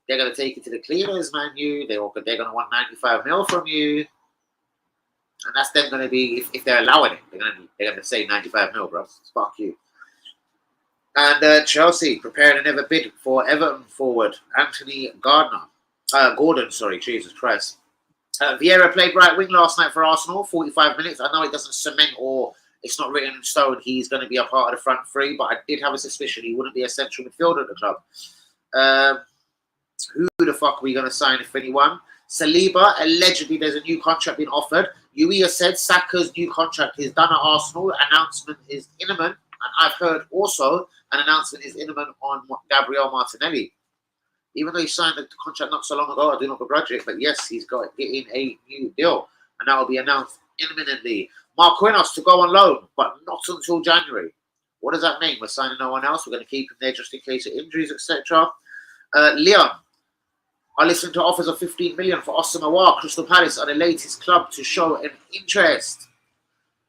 They're going to take it to the cleaners, Man U. They're going to want 95 mil from you. And that's them going to be, if they're allowing it, they're going to say 95 mil, bro. Fuck you. And Chelsea preparing another bid for Everton forward Anthony Gordon, sorry, Jesus Christ. Vieira played right wing last night for Arsenal, 45 minutes. I know it doesn't cement or it's not written in stone he's going to be a part of the front three, but I did have a suspicion he wouldn't be a central midfielder at the club. Who the fuck are we going to sign, if anyone? Saliba, allegedly there's a new contract being offered. Usyk said Saka's new contract is done at Arsenal. Announcement is imminent. And I've heard also an announcement is imminent on Gabriel Martinelli. Even though he signed the contract not so long ago, I do not begrudge it. But yes, he's got getting a new deal. And that will be announced imminently. Marquinhos to go on loan, but not until January. What does that mean? We're signing no one else. We're going to keep him there just in case of injuries, etc. Leon are listening to offers of 15 million for Osamoah. Crystal Palace are the latest club to show an interest.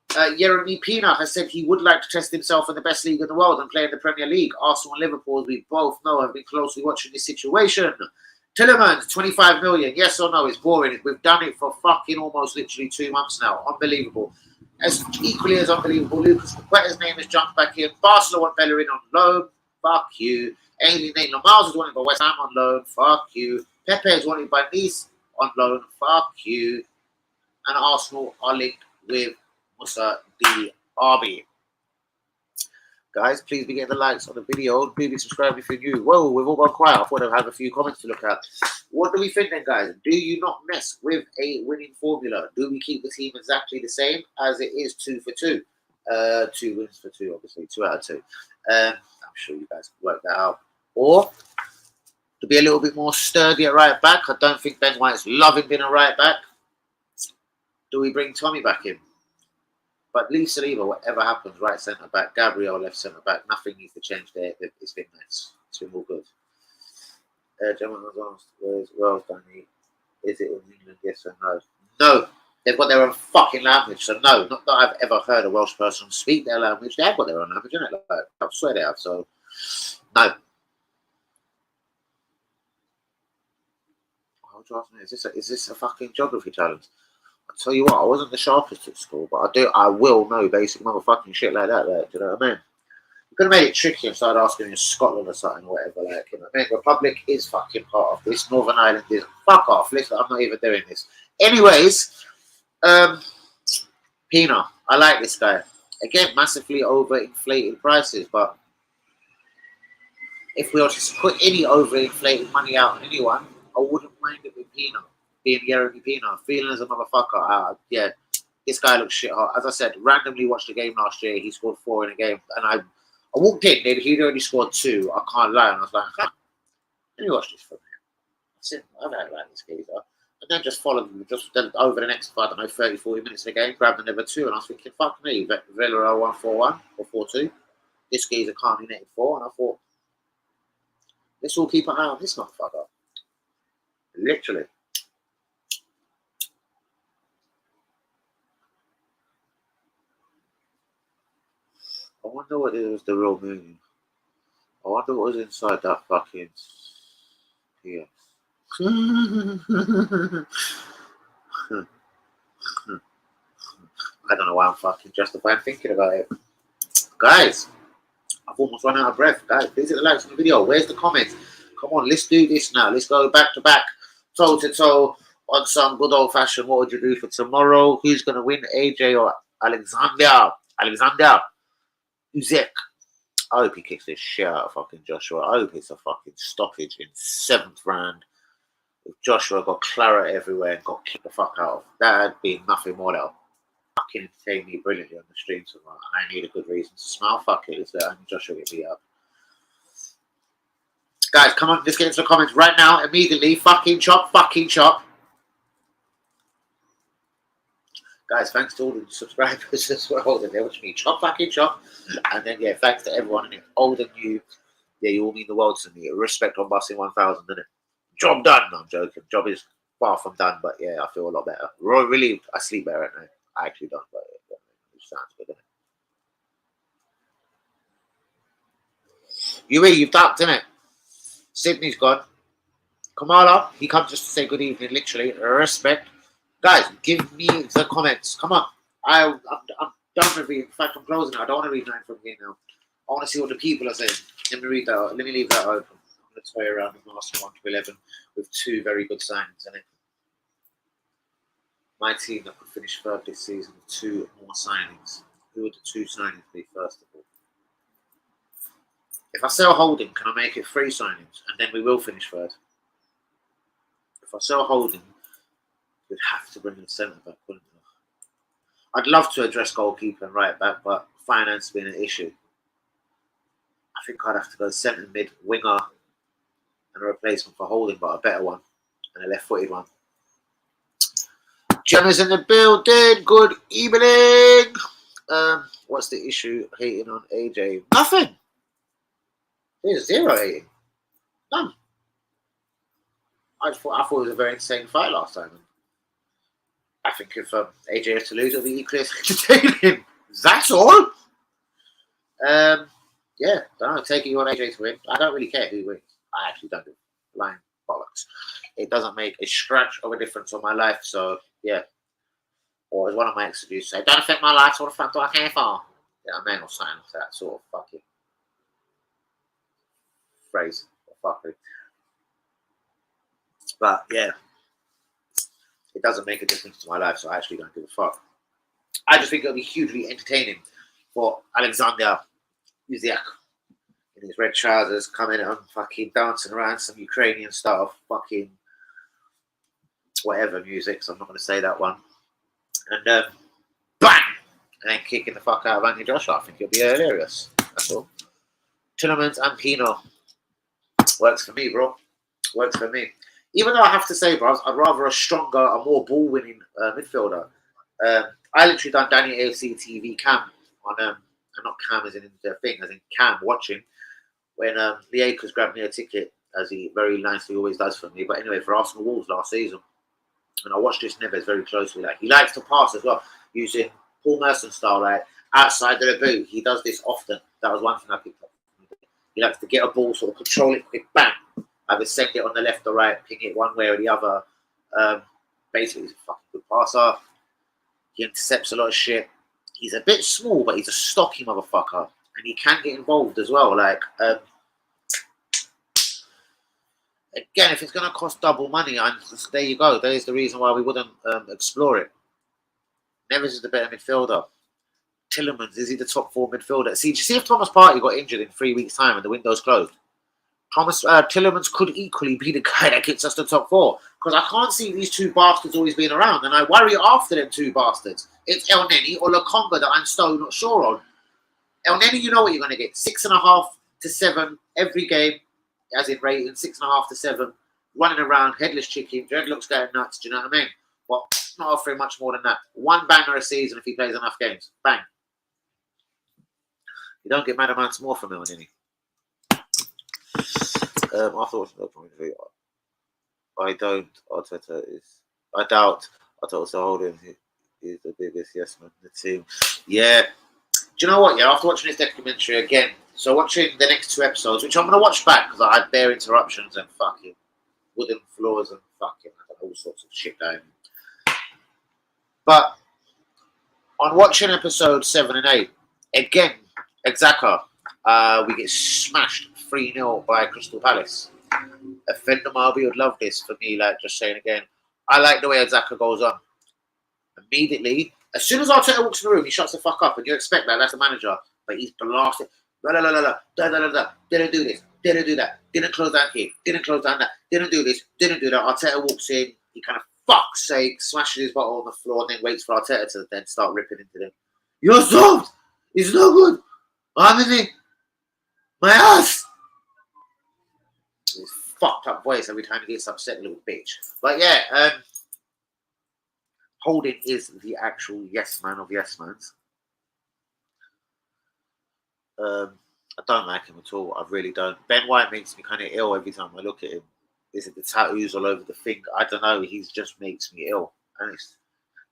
Yeremy Pina has said he would like to test himself in the best league in the world and play in the Premier League. Arsenal and Liverpool, as we both know, have been closely watching this situation. Tillerman, 25 million. Yes or no? It's boring. We've done it for fucking almost literally 2 months now. Unbelievable. As equally as unbelievable, Lucas Paqueta's name has jumped back in. Barcelona want Bellerin on loan. Fuck you. Ainley Miles is wanted by West Ham on loan. Fuck you. Pepe is wanted by Nice on loan. Fuck you. And Arsenal are linked with Musa Diaby. Guys, please be getting the likes on the video. Please subscribe if you're new. Whoa, we've all gone quiet. I thought I'd have a few comments to look at. What do we think then, guys? Do you not mess with a winning formula? Do we keep the team exactly the same as it is 2 for 2? 2 wins for 2, obviously. 2 out of 2. I'm sure you guys can work that out. Or to be a little bit more sturdy at right back. I don't think Ben White's loving being a right back. Do we bring Tommy back in? But leave Saliba, whatever happens, right centre back, Gabriel left centre back, nothing needs to change there. It's been nice. It's been all good. Gentlemen was asked, well, Danny, is it in England? Yes or no? No. They've got their own fucking language, so no. Not that I've ever heard a Welsh person speak their language. They've got their own language, isn't it? Like, I swear they have, so no. Is this a fucking geography challenge? I'll tell you what, I wasn't the sharpest at school, but I will know basic motherfucking shit like that, like, do you know what I mean? You could have made it tricky and started asking in Scotland or something or whatever, like, you know what I mean? Republic is fucking part of this, Northern Ireland is, fuck off, listen, I'm not even doing this. Anyways, Pina, I like this guy. Again, massively overinflated prices, but if we were to put any overinflated money out on anyone, I wouldn't mind it with Pina. Being Yeremy Pina, feeling as a motherfucker. Yeah, this guy looks shit hot. As I said, randomly watched the game last year. He scored 4 in a game, and I walked in. He'd already scored 2. I can't lie, and I was like, huh, let me watch this for a minute. I said, I've had like this geezer, and then just followed him. Just then over the next, I don't know, 30, 40 minutes of the game, grabbed another 2, and I was thinking, fuck me, Villarreal 1-4-1 or 4-2. This geezer can't be netted 4, and I thought, let's all keep an eye on this motherfucker. Literally. I wonder what it was the real meaning. I wonder what was inside that fucking PS. I don't know why I'm fucking justified thinking about it. Guys, I've almost run out of breath. Guys, please hit the likes on the video. Where's the comments? Come on, let's do this now. Let's go back to back, toe to toe on some good old fashioned. What would you do for tomorrow? Who's going to win, AJ or Alexander? Usyk. I hope he kicks this shit out of fucking Joshua. I hope it's a fucking stoppage in 7th round. If Joshua got claret everywhere and got kicked the fuck out of, that'd be nothing more than fucking entertain me brilliantly on the stream tomorrow. I need a good reason to smile. Fuck it. Let's let Joshua get beat up. Guys, come on. Let's get into the comments right now. Immediately. Fucking chop. Fucking chop. Guys, thanks to all the subscribers as well. They're watching me chop, fucking chop. And then, yeah, thanks to everyone. And old and new, yeah, you all mean the world to me. Respect on Bussing 1000, innit? Job done. No, I'm joking. Job is far from done, but yeah, I feel a lot better. Relieved. I sleep better at night. I actually don't, but it sounds good, innit? You've ducked, innit? Sydney's gone. Kamala, he comes just to say good evening, literally. Respect. Guys, give me the comments. Come on. I'm done with reading. In fact, I'm closing it. I don't want to read 9 from here now. I want to see what the people are saying. Let me read that. Let me leave that open. I'm going to toy around with Master 1 to 11 with 2 very good signings in it. My team that could finish third this season with 2 more signings. Who would the 2 signings be, first of all? If I sell Holding, can I make it 3 signings? And then we will finish third. If I sell Holding, we'd have to bring in a centre back, wouldn't we? I'd love to address goalkeeper and right back, but finance being an issue. I think I'd have to go centre mid, winger, and a replacement for Holding, but a better one, and a left-footed one. Gemma's in the building. Good evening. What's the issue hating on AJ? Nothing. There's 0 hating. None. I thought it was a very insane fight last time. I think if AJ has to lose, it'll be equally as entertaining. That's all. Yeah, don't know. Taking you on AJ to win. I don't really care who wins. I actually don't do lying bollocks. It doesn't make a scratch of a difference on my life. So yeah. Or as one of my exes used to say, don't affect my life. So what the fuck do I care for? Yeah, I may not sign off that sort of fucking phrase or fuckery. But yeah, it doesn't make a difference to my life, so I actually don't give a fuck. I just think it'll be hugely entertaining for Alexander Usyk in his red trousers coming and fucking dancing around some Ukrainian stuff, fucking whatever music, so I'm not going to say that one. And bang! And then kicking the fuck out of Anthony Joshua. I think it'll be hilarious. That's all. Tillemans and Pino. Works for me, bro. Works for me. Even though I have to say, bro, I'd rather a stronger, a more ball-winning midfielder. I literally done Danny AFC TV cam on, and not cam as in the thing, as in cam watching, when Lee Akers grabbed me a ticket, as he very nicely always does for me. But anyway, for Arsenal Wolves last season. And I watched this Neves very closely. Like, he likes to pass as well, using Paul Merson style, like outside of the boot. He does this often. That was one thing I picked up. He likes to get a ball, sort of control it quick, bang. Either send it on the left or right, ping it one way or the other. Basically, he's a fucking good passer. He intercepts a lot of shit. He's a bit small, but he's a stocky motherfucker. And he can get involved as well. Like, again, if it's going to cost double money, there you go. There's the reason why we wouldn't explore it. Neves is the better midfielder. Tillemans, is he the top 4 midfielder? See, do you see if Thomas Partey got injured in 3 weeks' time and the window's closed? Tillemans could equally be the guy that gets us to top 4. Because I can't see these 2 bastards always being around. And I worry after them 2 bastards. It's El Neni or Lokonga that I'm still not sure on. El Neni, you know what you're going to get. 6.5 to 7 every game. As in rating, 6.5 to 7, running around, headless chicken, dreadlocks going nuts, do you know what I mean? Well, not offering much more than that. 1 banger a season if he plays enough games. Bang. You don't get mad amounts more from him, didn't he? I thought I don't. Arteta is. I doubt Arteta Holding is the biggest yes man in the team. Yeah. Do you know what? Yeah, after watching this documentary again, so watching the next 2 episodes, which I'm going to watch back because I had bare interruptions and fucking wooden floors and fucking all sorts of shit going. But on watching episode 7 and 8, again, Xhaka, we get smashed 3-0 by Crystal Palace. Offender Marby would love this for me, like just saying again. I like the way Xhaka goes on. Immediately, as soon as Arteta walks in the room, he shuts the fuck up, and you expect that. That's the manager. But he's blasted. Didn't do this. Didn't do that. Didn't close down here. Didn't close down that. Didn't do this. Didn't do that. Arteta walks in. He kind of, fuck's sake, smashes his bottle on the floor and then waits for Arteta to then start ripping into them. You're soft. It's no good. I'm in it. My ass. His fucked up voice every time he gets upset, little bitch. But yeah, Holding is the actual yes man of yes mans. I don't like him at all. I really don't. Ben White makes me kind of ill every time I look at him. Is it the tattoos all over the thing? I don't know. He just makes me ill. And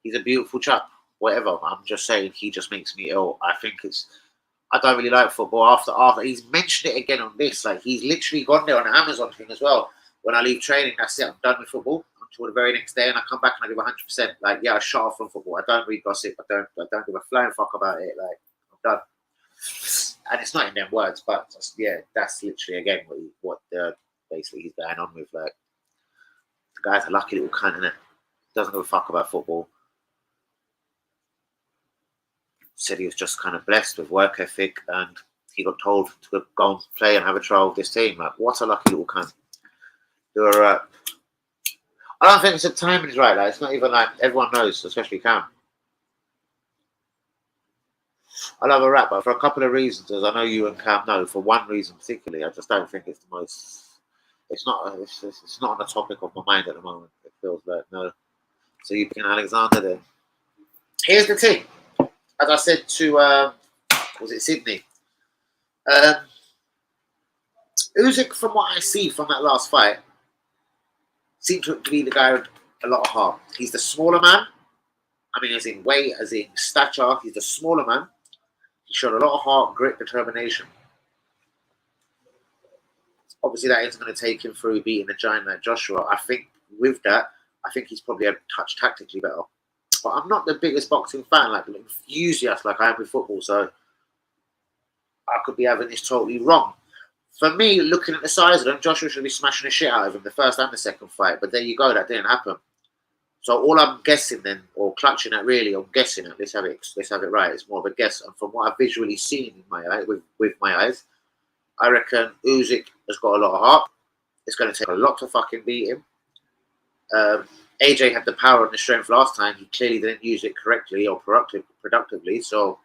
he's a beautiful chap. Whatever. I'm just saying he just makes me ill. I think I don't really like football. After he's mentioned it again on this. Like, he's literally gone there on an Amazon thing as well. when I leave training, that's it. I'm done with football until the very next day, and I come back and I give 100%. Like, yeah, I shut off from football. I don't read gossip. I don't give a flying fuck about it. Like, I'm done. And it's not in them words, but just, yeah, that's literally again what basically he's going on with. Like, the guy's a lucky little cunt, innit? Doesn't give a fuck about football. Said he was just kind of blessed with work ethic, and he got told to go and play and have a trial with this team. Like, what a lucky little cunt. I don't think the timing is right. Like, it's not even like everyone knows, especially Cam. I love a rap, but for a couple of reasons, as I know you and Cam know, for one reason particularly, I just don't think it's the most. It's not on the topic of my mind at the moment. It feels like no. So you picking Alexander then? Here's the thing. As I said to was it Sydney? Usyk, from what I see from that last fight, seemed to be the guy with a lot of heart. He's the smaller man. I mean, as in weight, as in stature, he's the smaller man. He showed a lot of heart, grit, determination. Obviously, that isn't going to take him through beating a giant like Joshua. I think with that, I think he's probably a touch tactically better. But I'm not the biggest boxing fan, like an enthusiast like I am with football, so I could be having this totally wrong. For me, looking at the size of them, Joshua should be smashing the shit out of him the first and the second fight. But there you go, that didn't happen. So all I'm guessing then, or clutching at really, or guessing at, let's have it right. It's more of a guess. And from what I've visually seen in my eye, with my eyes, I reckon Usyk has got a lot of heart. It's going to take a lot to fucking beat him. AJ had the power and the strength last time. He clearly didn't use it correctly or productively. So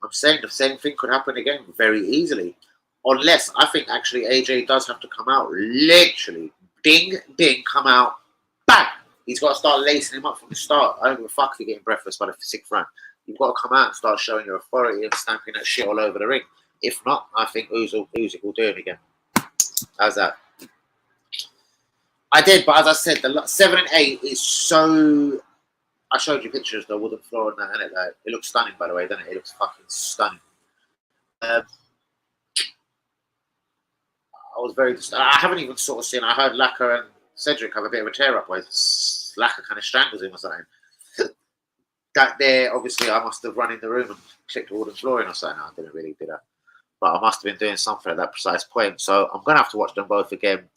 I'm saying the same thing could happen again very easily. Unless I think actually AJ does have to come out literally. Ding, ding, come out, bang! He's got to start lacing him up from the start. I don't give a fuck if you're getting breakfast by the 6th round. You've got to come out and start showing your authority and stamping that shit all over the ring. If not, I think Usyk will do him again. How's that? I did, but as I said, the 7 and 8 is so... I showed you pictures of the wooden floor and that, and it looks stunning, by the way, doesn't it? It looks fucking stunning. I was very... I haven't even sort of seen... I heard Laka and Cedric have a bit of a tear-up where Laka kind of strangles him or something. That there, obviously, I must have run in the room and clicked the wooden flooring or something. No, I didn't really do that. But I must have been doing something at that precise point. So I'm going to have to watch them both again.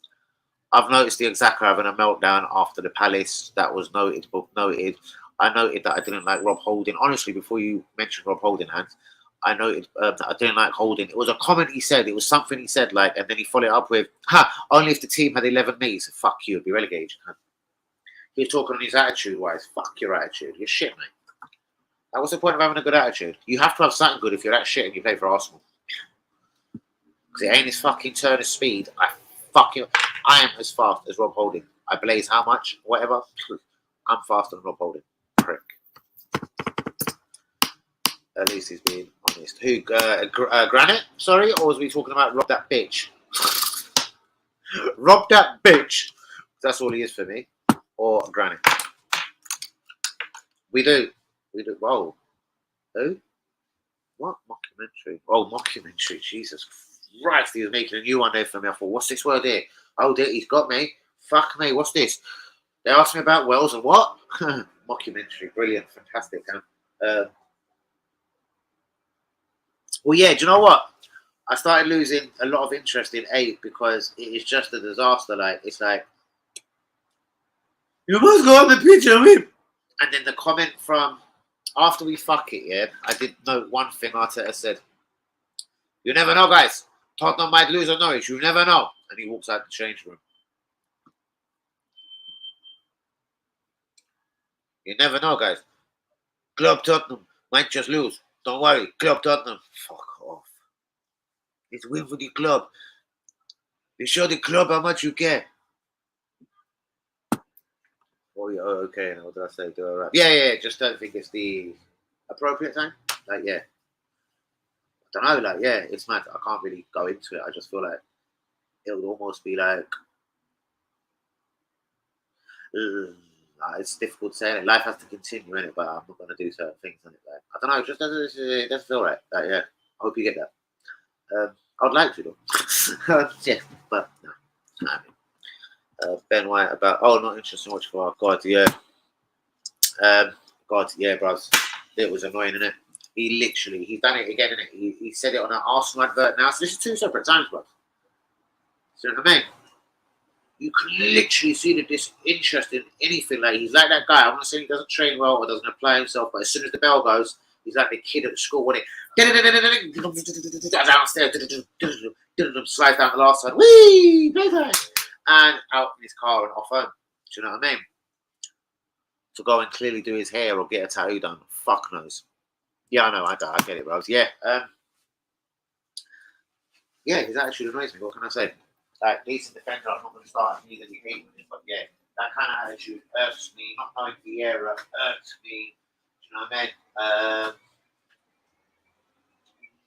I've noticed the Exaka having a meltdown after the Palace. That was noted. I noted that I didn't like Rob Holding. Honestly, before you mentioned Rob Holding, Hans, I noted that I didn't like Holding. It was a comment he said. It was something he said, like, and then he followed it up with, only if the team had 11 knees. Fuck you, it'd be relegated. He was talking on his attitude-wise. Fuck your attitude. You're shit, mate. Like, what's the point of having a good attitude? You have to have something good if you're that shit and you play for Arsenal. Because it ain't his fucking turn of speed. I am as fast as Rob Holding. I blaze how much? Whatever. I'm faster than Rob Holding. Prick. At least he's being honest. Who? Granite? Sorry? Or was we talking about Rob that bitch? Rob that bitch. That's all he is for me. Or Granite. We do. Whoa. Who? What? Mockumentary. Oh, mockumentary. Jesus Christ. He was making a new one there for me. I thought, what's this word here? Oh, dear, he's got me. Fuck me. What's this? They asked me about Wells and what? Mockumentary. Brilliant. Fantastic. Well, yeah, do you know what? I started losing a lot of interest in 8 because it is just a disaster. Like, it's like, you must go on the pitch, I mean. And then the comment from, after we fuck it, yeah, I did note one thing Arteta said. You never know, guys. Tottenham might lose or Norwich. You never know. And he walks out the change room. You never know, guys. Club Tottenham might just lose. Don't worry. Club Tottenham. Fuck off. It's a win for the club. You show the club how much you care. Oh, yeah, okay. What did I say? Do I rap? Yeah. Just don't think it's the appropriate time. Like, yeah. I don't know. Like, yeah, it's mad. I can't really go into it. I just feel like it would almost be like... it's difficult to say. Life has to continue in it, but I'm not going to do certain things in it. Like, I don't know. It just doesn't feel right. Like, yeah, I hope you get that. I would like to though. Yeah, but no. I mean, Ben White about not interesting watch for God, yeah. God, yeah, bros. It was annoying, innit? He's done it again, innit? He said it on an Arsenal advert now. So this is 2 separate times, bros. See what I mean? You can literally see the disinterest in anything. Like he's like that guy. I'm not saying he doesn't train well or doesn't apply himself, but as soon as the bell goes, he's like the kid at school when it downstairs, slides down the last side, wee, playtime, and out in his car and off home. Do you know what I mean? To go and clearly do his hair or get a tattoo done. Fuck knows. Yeah, I know. I get it, bros. Yeah. Yeah, his attitude annoys me. What can I say? Like, decent defender, I'm not going to start neither do hate with him, but yeah, that kind of attitude irks me. Not knowing the era irks me. Do you know what I mean?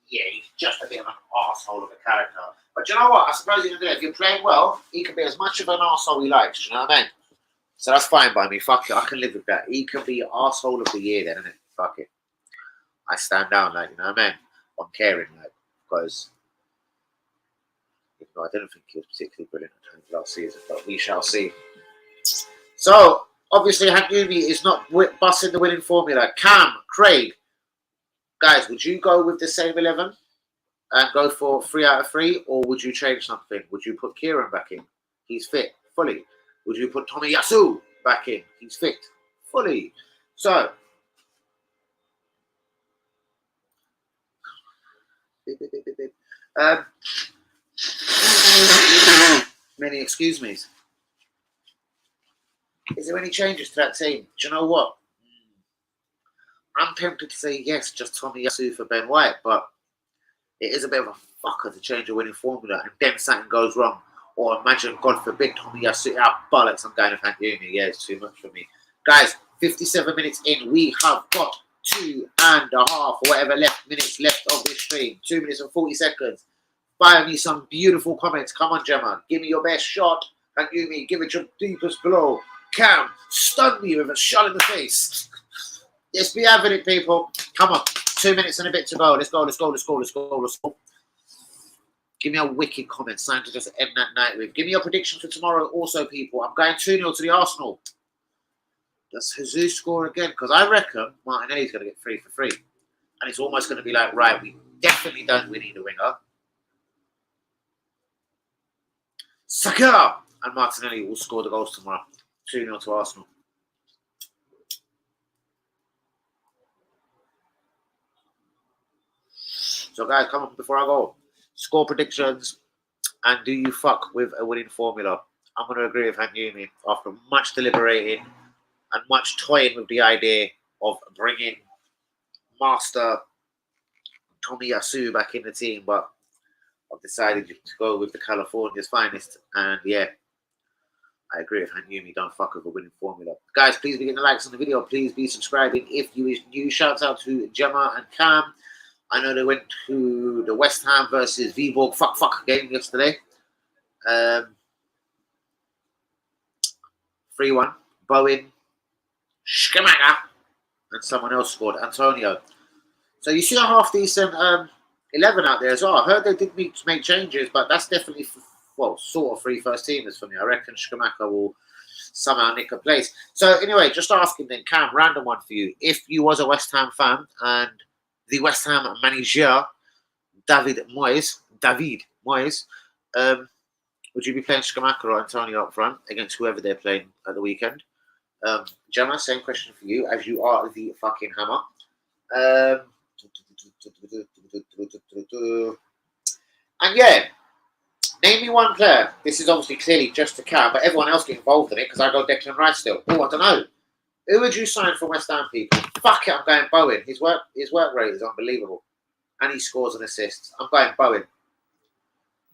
Yeah, he's just a bit of an arsehole of a character. But you know what? I suppose if you're playing well, he can be as much of an arsehole he likes. Do you know what I mean? So that's fine by me. Fuck it. I can live with that. He can be arsehole of the year then, innit? Fuck it. I stand down, like, you know what I mean? I'm caring, like, because I didn't think he was particularly brilliant at times last season, but we shall see. So, obviously, Hagumi is not busting the winning formula. Cam, Craig, guys, would you go with the same 11 and go for 3 out of 3, or would you change something? Would you put Kieran back in? He's fit, fully. Would you put Tomiyasu back in? He's fit, fully. So, many excuse me's. Is there any changes to that team? Do you know what? I'm tempted to say yes, just Tomiyasu for Ben White, but it is a bit of a fucker to change a winning formula and then something goes wrong. Or imagine, God forbid, Tomiyasu out bollocks. I'm going to thank you. Yeah, it's too much for me. Guys, 57 minutes in, we have got 2.5 or whatever minutes left of this stream. 2 minutes and 40 seconds. Fire me some beautiful comments. Come on, Gemma. Give me your best shot. Thank you, me. Give it your deepest blow. Cam, stun me with a shot in the face. Let's be having it, people. Come on. 2 minutes and a bit to go. Let's go. Give me a wicked comment. Something to just end that night with. Give me your prediction for tomorrow also, people. I'm going 2-0 to the Arsenal. Does Jesus score again? Because I reckon Martinelli's going to get 3 for 3. And it's almost going to be like, right, we definitely don't win either winger. Saka! And Martinelli will score the goals tomorrow. 2-0 to Arsenal. So, guys, come on before I go. Score predictions. And do you fuck with a winning formula? I'm going to agree with Hanyumi after much deliberating and much toying with the idea of bringing Master Tomiyasu back in the team. But I've decided to go with the California's finest. And yeah, I agree with Hanyumi. Don't fuck with a winning formula. Guys, please be getting the likes on the video. Please be subscribing if you is new. Shouts out to Gemma and Cam. I know they went to the West Ham versus Viborg fuck game yesterday. 3-1. Bowen, Schkemaga, and someone else scored, Antonio. So you see a half decent 11 out there as well. I heard they did make changes, but that's definitely, sort of 3 first teamers for me. I reckon Schkemaga will somehow nick a place. So anyway, just asking then, Cam, random one for you. If you was a West Ham fan and the West Ham manager, David Moyes, would you be playing Schkemaga or Antonio up front against whoever they're playing at the weekend? Gemma, same question for you, as you are the fucking hammer. And yeah, name me one player. This is obviously clearly just to Cam, but everyone else get involved in it because I go Declan Rice still. Oh, I don't know. Who would you sign for West Ham, people? Fuck it, I'm going Bowen. His work rate is unbelievable. And he scores and assists. I'm going Bowen.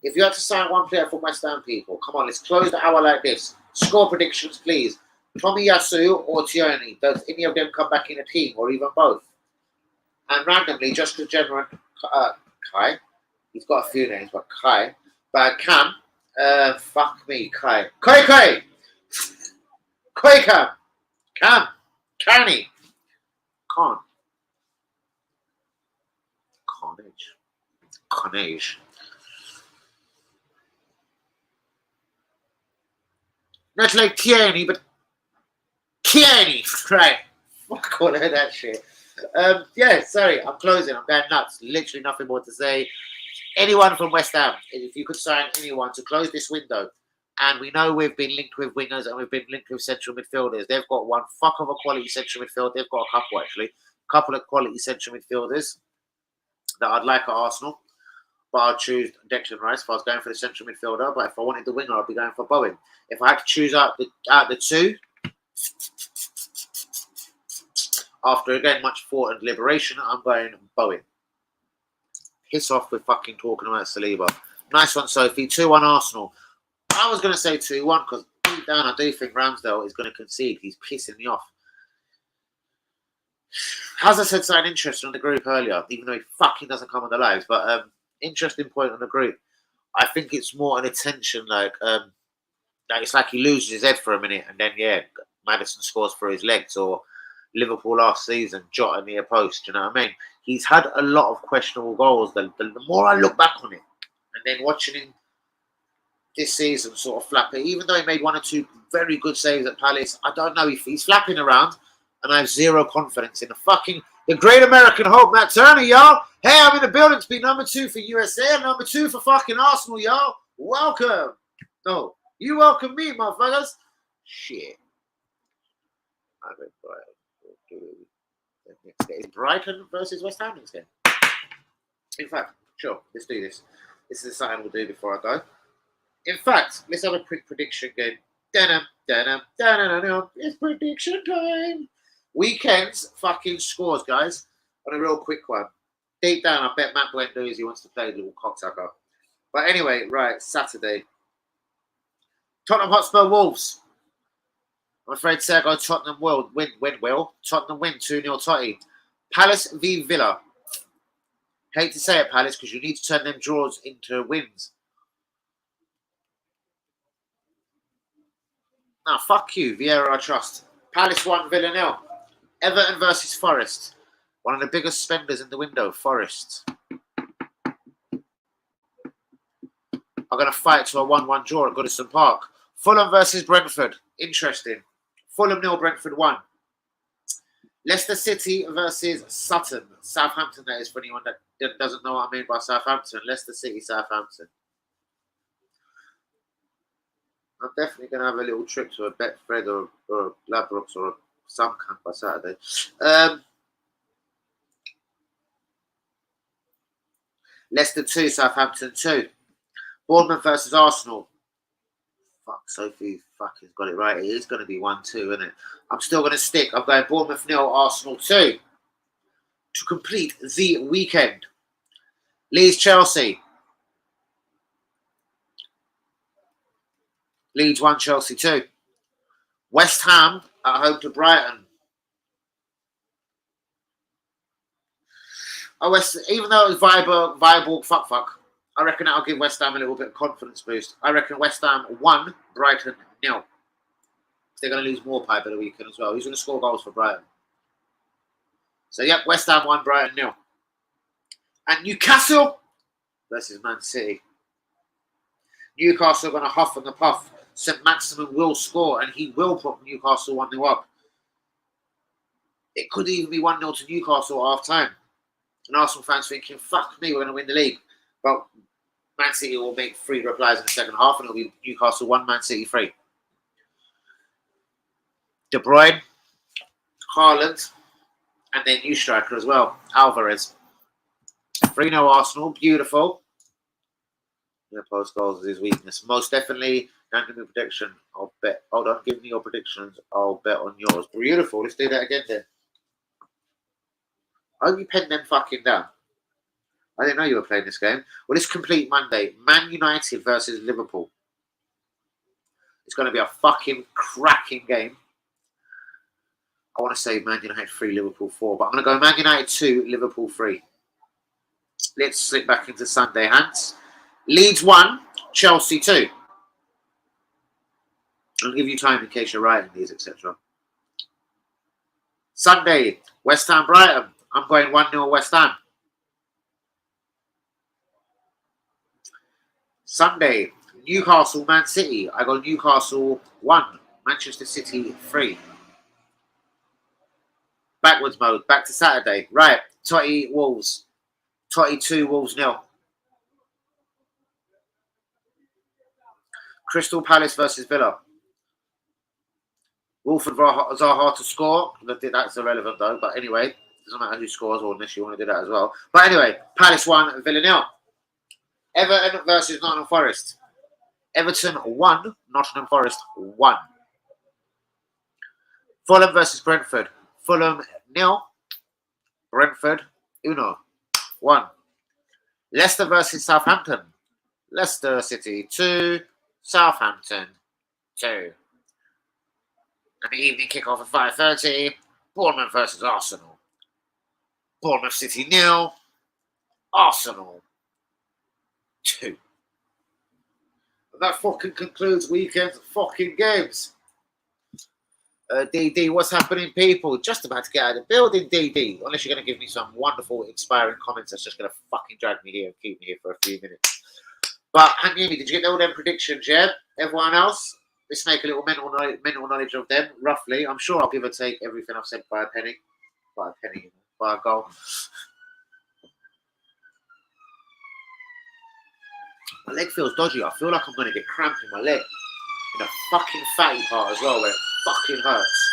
If you had to sign one player from West Ham, people, come on, let's close the hour like this. Score predictions, please. Tomiyasu or Tierney? Does any of them come back in a team, or even both? And randomly, just because Gemma and Kai, he's got a few names, but Kai, but Cam, fuck me, Kai. Kai! Cam, Carney, Carnage. Not like Tierney, but Tierney. Right. Fuck all of that shit. Yeah, sorry, I'm closing. I'm going nuts. Literally nothing more to say. Anyone from West Ham, if you could sign anyone to close this window, and we know we've been linked with wingers and we've been linked with central midfielders. They've got one fuck of a quality central midfield. They've got a couple, actually. A couple of quality central midfielders that I'd like at Arsenal. But I'd choose Declan Rice if I was going for the central midfielder. But if I wanted the winger, I'd be going for Bowen. If I had to choose out the two, after again much thought and deliberation, I'm going Bowen. Piss off with fucking talking about Saliba. Nice one, Sophie. 2-1 Arsenal. I was going to say 2-1 because deep down I do think Ramsdale is going to concede. He's pissing me off. Hazard said something interesting on the group earlier, even though he fucking doesn't come on the lives. But interesting point on the group. I think it's more an attention, like it's like he loses his head for a minute and then, yeah, Maddison scores for his legs, or Liverpool last season, Jota near post. You know what I mean? He's had a lot of questionable goals. The more I look back on it, and then watching him this season sort of flap it, even though he made 1 or 2 very good saves at Palace, I don't know if he's flapping around, and I have zero confidence in the great American hope, Matt Turner, y'all. Hey, I'm in the building to be number 2 for USA and number 2 for fucking Arsenal, y'all. Welcome. No, you welcome me, motherfuckers. Shit. I read Brighton. Next game. Is Brighton versus West Ham next game? In fact, sure, let's do this. This is something we'll do before I go. In fact, let's have a quick prediction game. It's prediction time. Weekends fucking scores, guys. On a real quick one. Deep down, I bet Matt Buendouzi wants to play the little cocksucker. But anyway, right, Saturday. Tottenham Hotspur Wolves. I'm afraid to say I go Tottenham win. Tottenham win 2-0 Totty. Palace v Villa. Hate to say it, Palace, because you need to turn them draws into wins. Nah, fuck you, Vieira I trust. Palace 1, Villa 0. Everton versus Forest. One of the biggest spenders in the window, Forest. I'm going to fight to a 1-1 draw at Goodison Park. Fulham versus Brentford. Interesting. Fulham 0, Brentford 1. Leicester City versus Sutton. Southampton, that is, for anyone that doesn't know what I mean by Southampton. Leicester City, Southampton. I'm definitely going to have a little trip to a Betfred or Ladbrokes or some camp by Saturday. Leicester 2, Southampton 2. Bournemouth versus Arsenal. Fuck, Sophie fucking got it right. It is going to be 1-2, isn't it? I'm still going to stick. I'm going Bournemouth 0, Arsenal 2. To complete the weekend. Leeds Chelsea. Leeds 1, Chelsea 2. West Ham at home to Brighton. Even though it was viable fuck, I reckon that'll give West Ham a little bit of confidence boost. I reckon West Ham 1, Brighton 0. They're going to lose more pipe at the weekend as well. Who's going to score goals for Brighton? So, yep, West Ham 1, Brighton 0. And Newcastle versus Man City. Newcastle are going to huff and the puff. St. Maximin will score, and he will put Newcastle 1-0 up. It could even be 1-0 to Newcastle at half-time. And Arsenal fans thinking, fuck me, we're going to win the league. But Man City will make 3 replies in the second half, and it'll be Newcastle 1, Man City 3. De Bruyne, Haaland, and then new striker as well, Alvarez. 3-0 Arsenal, beautiful. Post goals is his weakness. Most definitely, don't give me a prediction. I'll bet. Hold on, give me your predictions. I'll bet on yours. Beautiful. Let's do that again then. I hope you pen them fucking down. I didn't know you were playing this game. Well, it's complete Monday. Man United versus Liverpool. It's going to be a fucking cracking game. I want to say Man United 3, Liverpool 4. But I'm going to go Man United 2, Liverpool 3. Let's slip back into Sunday, Hans. Leeds 1, Chelsea 2. I'll give you time in case you're writing these, etc. Sunday, West Ham Brighton. I'm going 1-0 West Ham. Sunday, Newcastle, Man City. I got Newcastle 1, Manchester City 3. Backwards mode. Back to Saturday. Right. Totty Wolves. Totty 2, Wolves 0. Crystal Palace versus Villa. Wolford Zaha to score. That's irrelevant though. But anyway, doesn't matter who scores or unless you want to do that as well. But anyway, Palace 1, Villa 0. Everton versus Nottingham Forest. Everton 1, Nottingham Forest 1. Fulham versus Brentford. Fulham 0. Brentford 1. Leicester versus Southampton. Leicester City 2. Southampton 2. And the evening kickoff at 5:30. Bournemouth versus Arsenal. Bournemouth City 0. Arsenal 2. And that fucking concludes weekend's fucking games. DD, what's happening, people? Just about to get out of the building, DD. Unless you're going to give me some wonderful, inspiring comments that's just going to fucking drag me here and keep me here for a few minutes. But, Hanyoumi, did you get all them predictions, yeah? Everyone else? Let's make a little mental knowledge of them, roughly. I'm sure I'll give or take everything I've said by a penny. By a penny, by a goal. My leg feels dodgy. I feel like I'm going to get cramp in my leg. In a fucking fatty part as well, where it fucking hurts.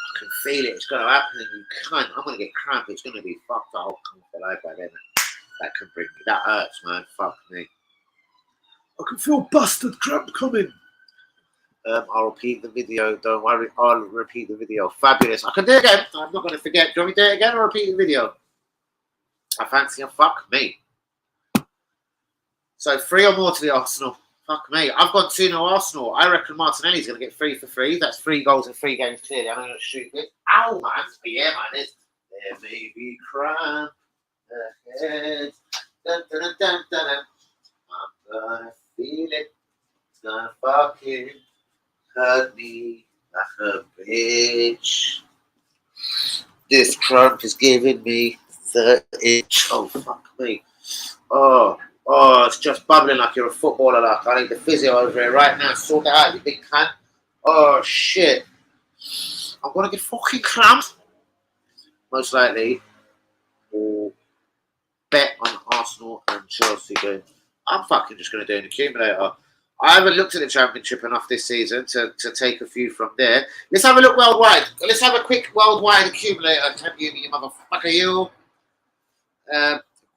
I can feel it. It's going to happen and you can't. I'm going to get cramp. It's going to be fucked. I'll come for life by then. That can bring me. That hurts, man. Fuck me. I can feel busted cramp coming. I'll repeat the video. Don't worry. I'll repeat the video. Fabulous. I can do it again. I'm not going to forget. Do you want me to do it again or repeat the video? I fancy a fuck me. So 3 or more to the Arsenal. Fuck me. I've got 2-0 Arsenal. I reckon Martinelli's going to get 3 for 3. That's 3 goals in 3 games clearly. I'm going to shoot it. Ow, man. But yeah, man. There may be crime ahead. Dun, dun, dun, dun, dun, dun. I'm going to feel it. It's going to fucking hurt me like a bitch. This Trump is giving me the itch. Oh, fuck me. Oh, it's just bubbling like you're a footballer. Like I need the physio over here right now. Sort that out, you big cunt. Oh, shit. I'm going to get fucking cramps. Most likely. Or bet on Arsenal and Chelsea game. I'm fucking just going to do an accumulator. I haven't looked at the Championship enough this season to take a few from there. Let's have a look worldwide. Let's have a quick worldwide accumulator. Can you motherfucker, you?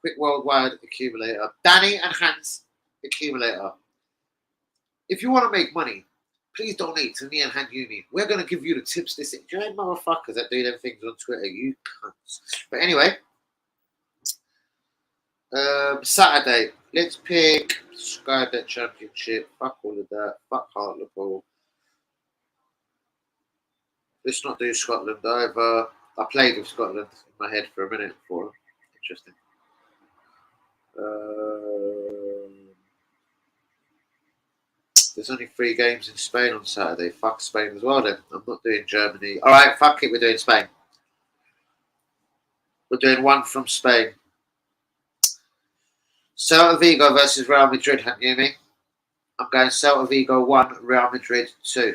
Quick worldwide accumulator. Danny and Hans accumulator. If you want to make money, please donate to me and Hanyoumi. We're going to give you the tips. Do you know motherfuckers that do them things on Twitter? You cunts. But anyway, Saturday. Let's pick Sky Bet Championship. Fuck all of that. Fuck Hartlepool. Let's not do Scotland either. I played with Scotland in my head for a minute before. Interesting. There's only 3 games in Spain on Saturday. Fuck Spain as well then. I'm not doing Germany. Alright, fuck it, we're doing Spain. We're doing 1 from Spain. Celta Vigo versus Real Madrid, Hanyoumi. I'm going Celta Vigo 1, Real Madrid 2.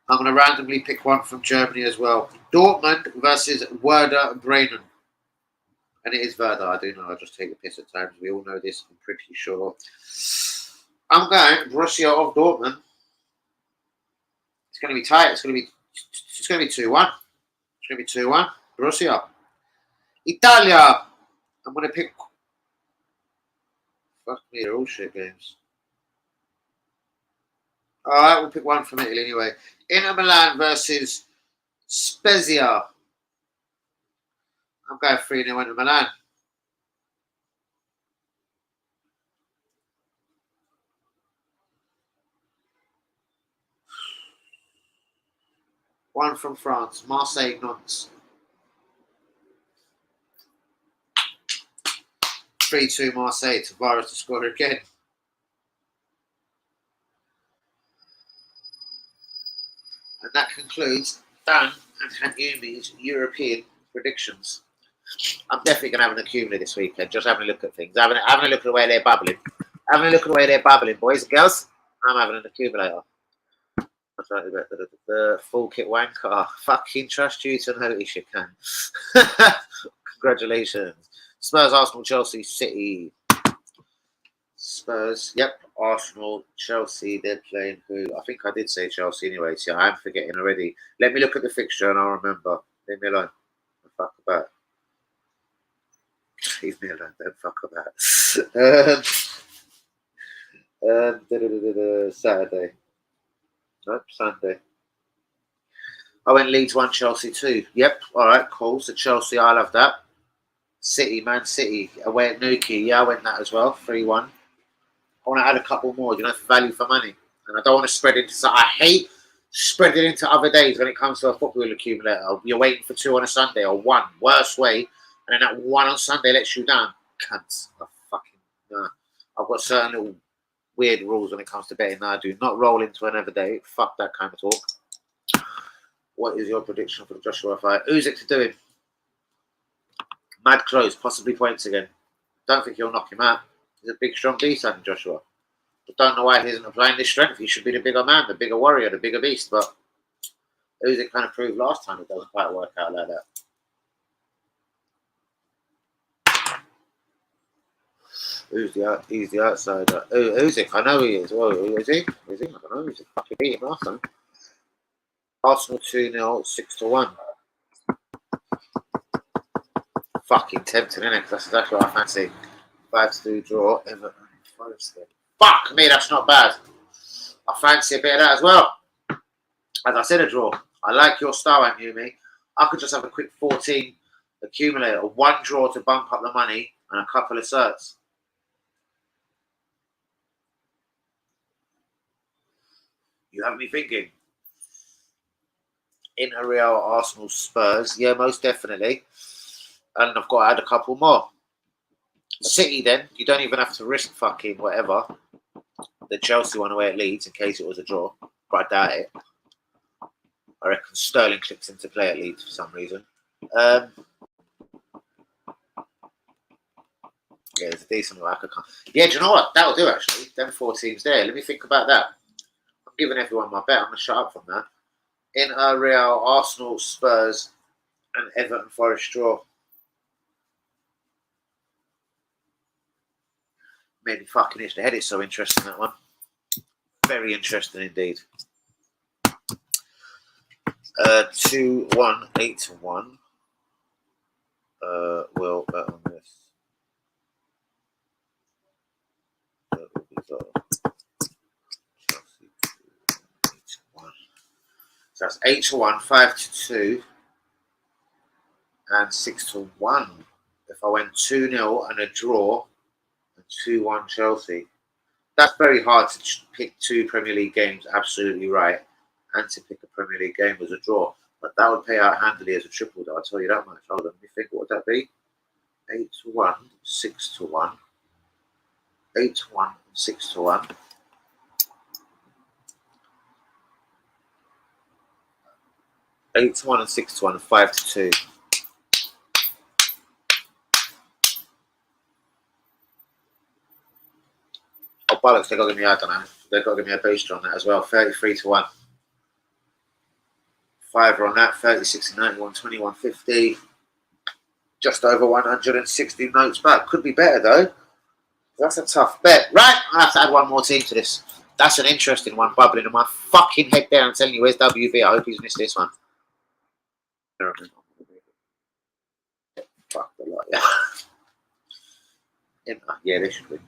I'm going to randomly pick 1 from Germany as well. Dortmund versus Werder Bremen. And it is Werder, I do know. I just take the piss at times. We all know this, I'm pretty sure. I'm going Borussia of Dortmund. It's going to be tight. It's going to be 2-1. It's going to be 2-1. Borussia. Italia. I'm going to pick... Fuck me, they're all shit games. Alright, we'll pick 1 from Italy anyway. Inter Milan versus Spezia. I'm going 3-0 Inter Milan. One from France, Marseille Nantes. 3-2 Marseille, Tavares to score again. And that concludes Dan and Hanyumi's European predictions. I'm definitely going to have an accumulator this weekend, just having a look at things. Having a look at the way they're bubbling. Having a look at the way they're bubbling, boys and girls. I'm having an accumulator. The full kit wanker. Fucking trust you to notice you can. Congratulations. Spurs, Arsenal, Chelsea, City. Spurs, yep. Arsenal, Chelsea, they're playing who? I think I did say Chelsea anyway, so I'm forgetting already. Let me look at the fixture and I'll remember. Leave me alone. Fuck about. Leave me alone, don't fuck about. Saturday. Nope, Sunday. I went Leeds 1, Chelsea 2. Yep, alright, cool. So Chelsea, I love that. City, Man City, away at Nuki. Yeah, I went that as well, 3-1. I want to add a couple more, you know, for value for money. And I don't want to spread into... I hate spreading into other days when it comes to a football accumulator. You're waiting for 2 on a Sunday or 1. Worst way. And then that 1 on Sunday lets you down. Cunts. I've got certain little weird rules when it comes to betting that I do. Not roll into another day. Fuck that kind of talk. What is your prediction for the Joshua fight? Usyk to do him. Mad close. Possibly points again. Don't think he'll knock him out. He's a big, strong beast, Andy Joshua. I don't know why he isn't applying this strength. He should be the bigger man, the bigger warrior, the bigger beast. But Usyk kind of proved last time it doesn't quite work out like that. He's the outsider. Usyk, I know he is. Well, is he? Is he? I don't know. He's a fucking beat him last time. Arsenal 2-0, 6-1. Fucking tempting, isn't it? That's exactly what I fancy. 5-2 draw. Everton. Fuck me, that's not bad. I fancy a bit of that as well. As I said, a draw. I like your style, Yumi. I could just have a quick 14 accumulator, 1 draw to bump up the money, and a couple of certs. You have me thinking. Inter, Real, Arsenal, Spurs. Yeah, most definitely. And I've got to add a couple more. City, then. You don't even have to risk fucking whatever. The Chelsea one away at Leeds in case it was a draw. But I doubt it. I reckon Sterling clicks into play at Leeds for some reason. Yeah, it's a decent one. Yeah, do you know what? That'll do, actually. Them 4 teams there. Let me think about that. I'm giving everyone my bet. I'm going to shut up from that. Inter, Real, Arsenal, Spurs, and Everton Forest draw. Made me fucking itch the head. It's so interesting, that one. Very interesting indeed. 2-1, 8-1. We'll bet on this. That will be Chelsea 8-1. So that's 8-1, 5-2, and 6-1. If I went 2-0 and a draw, and 2-1 Chelsea. That's very hard to pick 2 Premier League games absolutely right, and to pick a Premier League game as a draw. But that would pay out handily as a triple, though. I'll tell you that much. Hold on, let me think. What would that be? 8-1, 6-1, 8-1, 6-1. 8-1 and 6-1 and 5-2. Oh bollocks! They got to give me, I don't know. They got to give me a booster on that as well. 33-1. 5 on that. 36 and 91, 21.50. Just over 160 notes back. Could be better though. That's a tough bet. Right, I have to add one more team to this. That's an interesting one bubbling in my fucking head there. I'm telling you, where's WV? I hope he's missed this one. Fuck the lot, yeah. Yeah, they should be.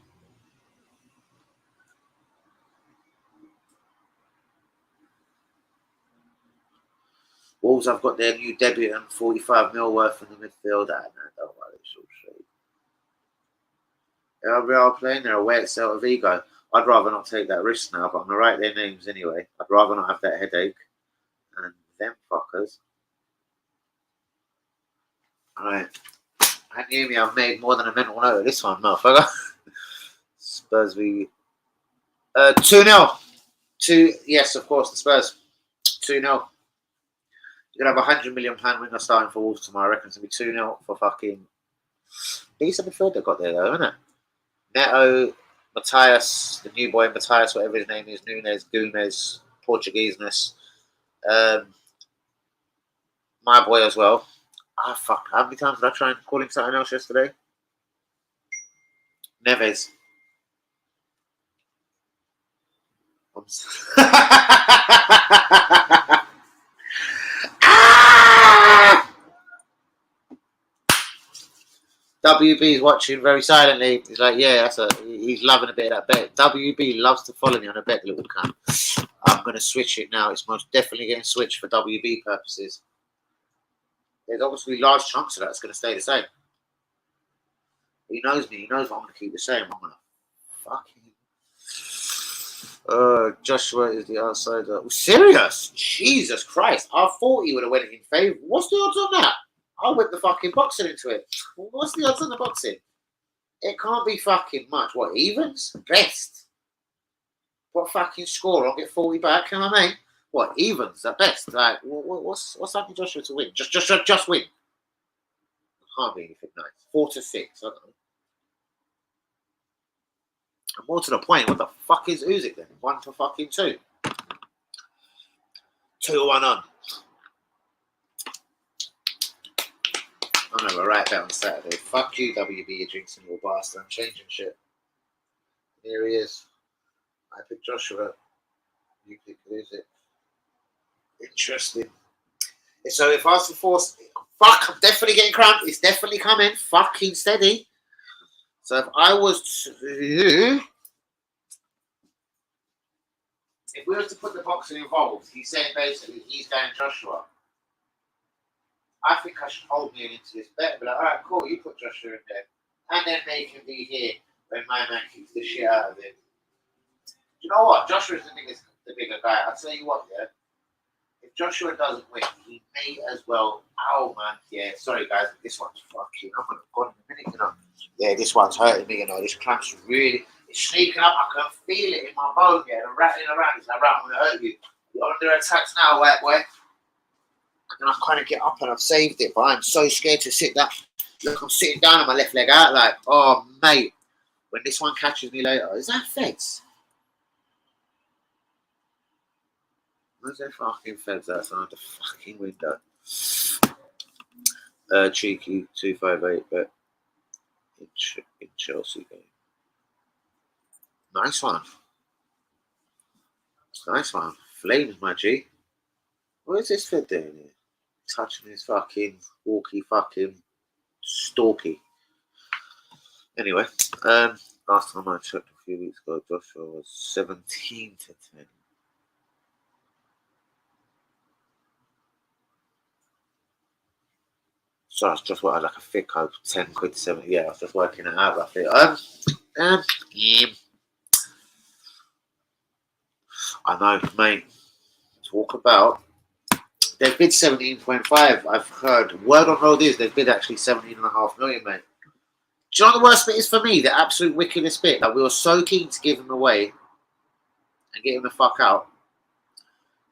Wolves, I've got their new debutant, 45 mil worth in the midfield. No, don't worry, it's all straight. They are playing, they're away at Celta Vigo. I'd rather not take that risk now, but I'm going to write their names anyway. I'd rather not have that headache. And them fuckers. Alright. And hear me, I've made more than a mental note of this one, motherfucker. Spurs v 2-0. Yes, of course, the Spurs. 2-0. You're going to have £100 million winger starting for Wolves tomorrow. I reckon it's going to be 2-0 for fucking... Decent midfield they've got there, though, isn't it? Neto, Matthias, the new boy Matthias, whatever his name is, Nunes, Gomez, Portugueseness. My boy as well. Ah, fuck. How many times did I try and call him something else yesterday? Neves. WB's watching very silently. He's like, yeah, he's loving a bit of that bet. WB loves to follow me on a bet, little cunt. I'm going to switch it now. It's most definitely getting switched for WB purposes. There's obviously large chunks of that's going to stay the same. He knows me. He knows what I'm going to keep the same. I'm going to fucking... Joshua is the outsider. Serious? Jesus Christ. I thought he would have went in favour. What's the odds on that? I'll whip the fucking boxing into it. What's the odds on the boxing? It can't be fucking much. What, evens? Best. What fucking score? I'll get 40 back, you know what I mean? What, evens at best? Like, what's happening Joshua to win? Just win. It can't be anything nice. 4-6, I don't know. And more to the point, what the fuck is Usyk then? 1-2. 2-1 on. I'm going to have a right bet on Saturday. Fuck you, WB, you drinking your bastard. I'm changing shit. Here he is. I pick Joshua. You pick Usyk. Interesting. So if I was to force... Fuck, I'm definitely getting cramped. It's definitely coming. Fucking steady. So if I was to... If we were to put the boxing involved, he's saying basically he's going Joshua. I think I should hold me into this bet. Be like, all right, cool, you put Joshua in there. And then make him be here when my man kicks the shit out of him. You know what? Joshua's the bigger guy. I'll tell you what, yeah. If Joshua doesn't win, he may as well. Oh, man. Yeah, sorry, guys. This one's fucking... I'm going to go in a minute, you know. Yeah, this one's hurting me, you know. This clamp's really... It's sneaking up. I can feel it in my bone, yeah. And rattling around. It's like, right, I'm going to hurt you. You're under attack now, white boy. And I kind of get up and I've saved it, but I'm so scared to sit that. Look, I'm sitting down on my left leg out, like, oh, mate. When this one catches me later, is that feds? Where's their fucking feds outside the fucking window? Cheeky 258 bet in Chelsea game. Nice one. Nice one. Flames, my G. Where's this fed doing here? Touching his fucking walkie fucking stalky. Anyway, last time I checked a few weeks ago, Joshua was 17-10. So I was just working like a thick code, 10 quid to 70. Yeah, I was just working it out roughly. Yeah. I know, mate. Talk about. They've bid 17.5. I've heard. Word on road is they've bid actually 17.5 million, mate. Do you know what the worst bit is for me? The absolute wickedest bit. Like, we were so keen to give him away and get him the fuck out.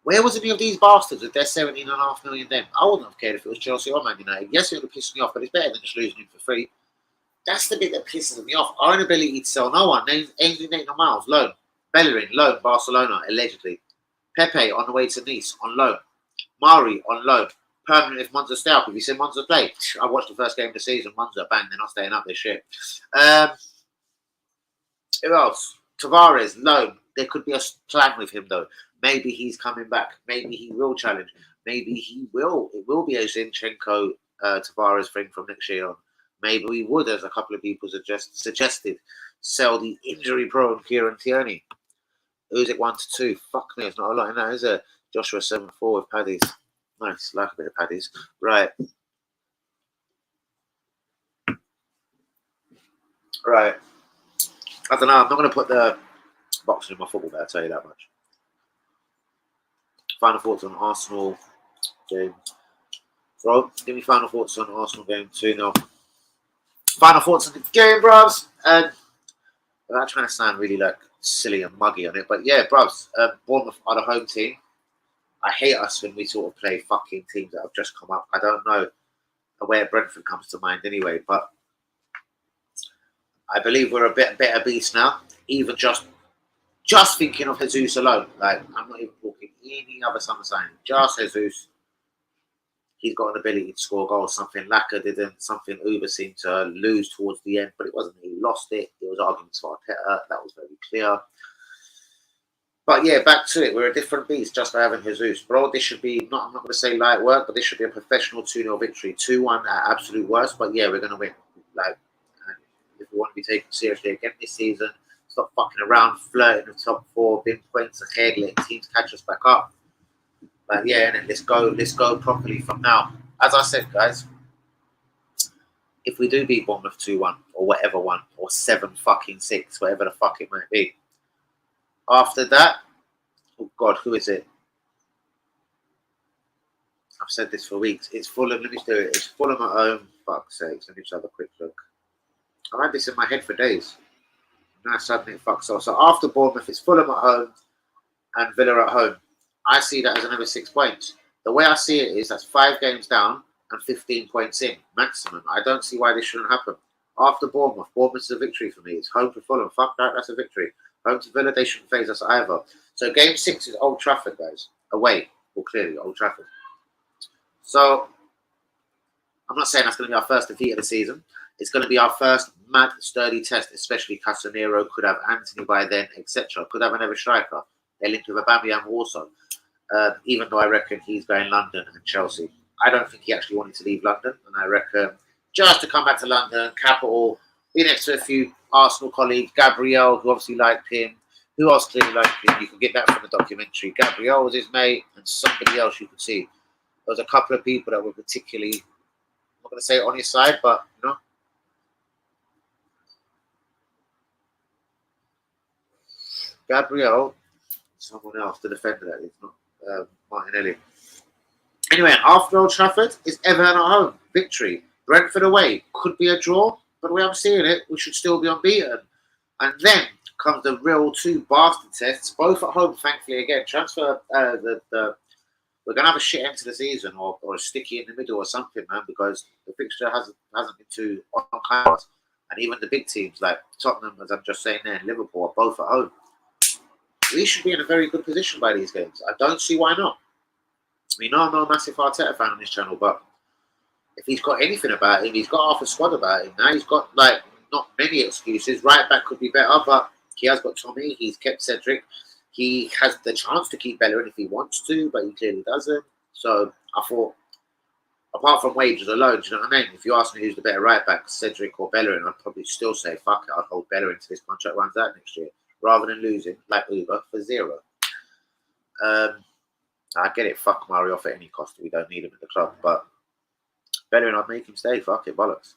Where was any of these bastards with their 17.5 million then? I wouldn't have cared if it was Chelsea or Man United. Yes, it would have pissed me off, but it's better than just losing him for free. That's the bit that pisses me off. Our inability to sell no one. Ainsley Maitland-Niles, loan. Bellerin, loan, Barcelona, allegedly. Pepe on the way to Nice, on loan. Mari, on loan. Permanent if Monza stay up. Have you seen Monza play? I watched the first game of the season. Monza, bang, they're not staying up, they're shit. Who else? Tavares, loan. There could be a plan with him, though. Maybe he's coming back. Maybe he will challenge. Maybe he will. It will be a Zinchenko Tavares thing from next year on. Maybe we would, as a couple of people suggested, sell the injury-prone Kieran Tierney. Usyk 1-2. Fuck me, there's not a lot in that, is there? Joshua 7-4 with paddies. Nice, like a bit of paddies. Right. Right. I don't know. I'm not going to put the boxing in my football bet, I'll tell you that much. Final thoughts on Arsenal game. Rob, give me final thoughts on Arsenal game 2-0. Final thoughts on the game, bros. Without trying to sound really like silly and muggy on it, but yeah, bros. Bournemouth are the home team. I hate us when we sort of play fucking teams that have just come up. I don't know where Brentford comes to mind anyway, but I believe we're a bit better beast now. Even just thinking of Jesus alone, like I'm not even talking any other summer signing. Just Jesus, he's got an ability to score goals. Something Laka didn't. Something Uber seemed to lose towards the end, but it wasn't. He lost it. There was arguments for Arteta. That was very clear. But yeah, back to it. We're a different beast just by having Jesus. Bro, this should be not. I'm not going to say light work, but this should be a professional 2-0 victory. 2-1 at absolute worst. But yeah, we're going to win. Like, if we want to be taken seriously again this season, stop fucking around, flirting with top 4, being points ahead, letting teams catch us back up. But yeah, and then let's go properly from now. As I said, guys, if we do beat Bournemouth 2-1 or whatever one or 7-6, whatever the fuck it might be. After that, oh God, who is it? I've said this for weeks. It's Fulham. Let me do it. It's Fulham at home. Fuck's sakes. Let me just have a quick look. I've had this in my head for days. Now suddenly it fucks off. So after Bournemouth, it's Fulham at home and Villa at home. I see that as another 6 points. The way I see it is that's 5 games down and 15 points in, maximum. I don't see why this shouldn't happen. After Bournemouth's a victory for me. It's home to Fulham. Fuck that, that's a victory. Home to Villa, they shouldn't phase us either. So game 6 is Old Trafford, guys. Away. Well, clearly, Old Trafford. So, I'm not saying that's going to be our first defeat of the season. It's going to be our first mad, sturdy test, especially Casemiro. Could have Anthony by then, etc. Could have another striker. They're linked with Aubameyang also. Even though I reckon he's going London and Chelsea. I don't think he actually wanted to leave London. And I reckon just to come back to London, capital, be next to a few Arsenal colleagues, Gabriel, who obviously liked him. Who else clearly liked him? You can get that from the documentary. Gabriel was his mate, and somebody else you could see. There was a couple of people that were particularly, I'm not going to say on his side, but, you know. Gabriel, someone else, the defender that is not Martinelli. Anyway, after Old Trafford, it's Everton at home. Victory. Brentford away. Could be a draw, but the way I'm seeing it, we should still be unbeaten. And then comes the real 2 bastard tests, both at home, thankfully, again. Transfer, we're going to have a shit end to the season or a sticky in the middle or something, man, because the fixture hasn't been too on cards. And even the big teams like Tottenham, as I'm just saying there, and Liverpool are both at home. We should be in a very good position by these games. I don't see why not. I mean, I'm not a massive Arteta fan on this channel, but if he's got anything about him, he's got half a squad about him now. He's got, like, not many excuses. Right back could be better, but he has got Tommy. He's kept Cedric. He has the chance to keep Bellerin if he wants to, but he clearly doesn't. So I thought, apart from wages alone, do you know what I mean? If you ask me who's the better right back, Cedric or Bellerin, I'd probably still say, fuck it, I'd hold Bellerin until his contract runs out next year, rather than losing, like Uber, for 0. I get it, fuck Mario off at any cost. We don't need him at the club, but Bellerin, I'd make him stay. Fuck it, bollocks.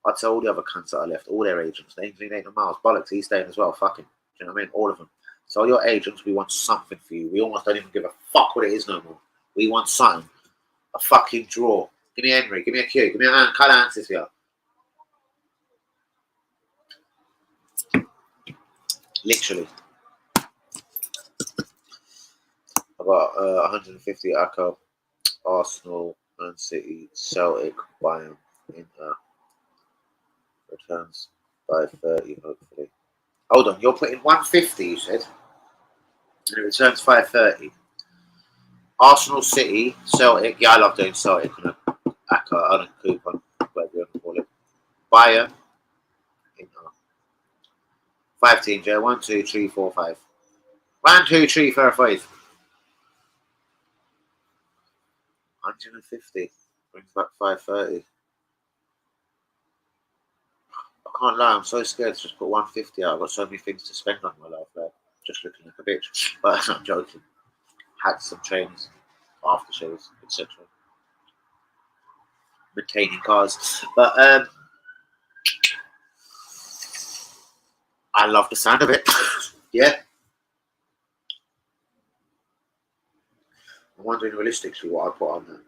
I'd tell all the other cunts that are left, all their agents, names Nathan Miles, bollocks, he's staying as well. Fuck him. Do you know what I mean? All of them. Tell your agents we want something for you. We almost don't even give a fuck what it is no more. We want something. A fucking draw. Give me Henry. Give me a Q. Give me a cut answers here. Literally. I've got 150 Echo, Arsenal, Man City, Celtic, Bayern, Inter. Returns by 30, hopefully. Hold on, you're putting 150, you said? And it returns 530. Arsenal, City, Celtic. Yeah, I love doing Celtic. Aka, on a coupon, whatever you want to call it. Bayern. 5 teams, yeah. 1, 2, 3, 4, 5. 1, 2, 3, 4, 5. 150. Brings back 530. I can't lie, I'm so scared to just put 150 out. I've got so many things to spend on my life, like just looking like a bitch. But I'm joking. Had some trains, aftershaves, etc. Maintaining cars. But I love the sound of it. Yeah. I'm wondering realistically what I'd put on there.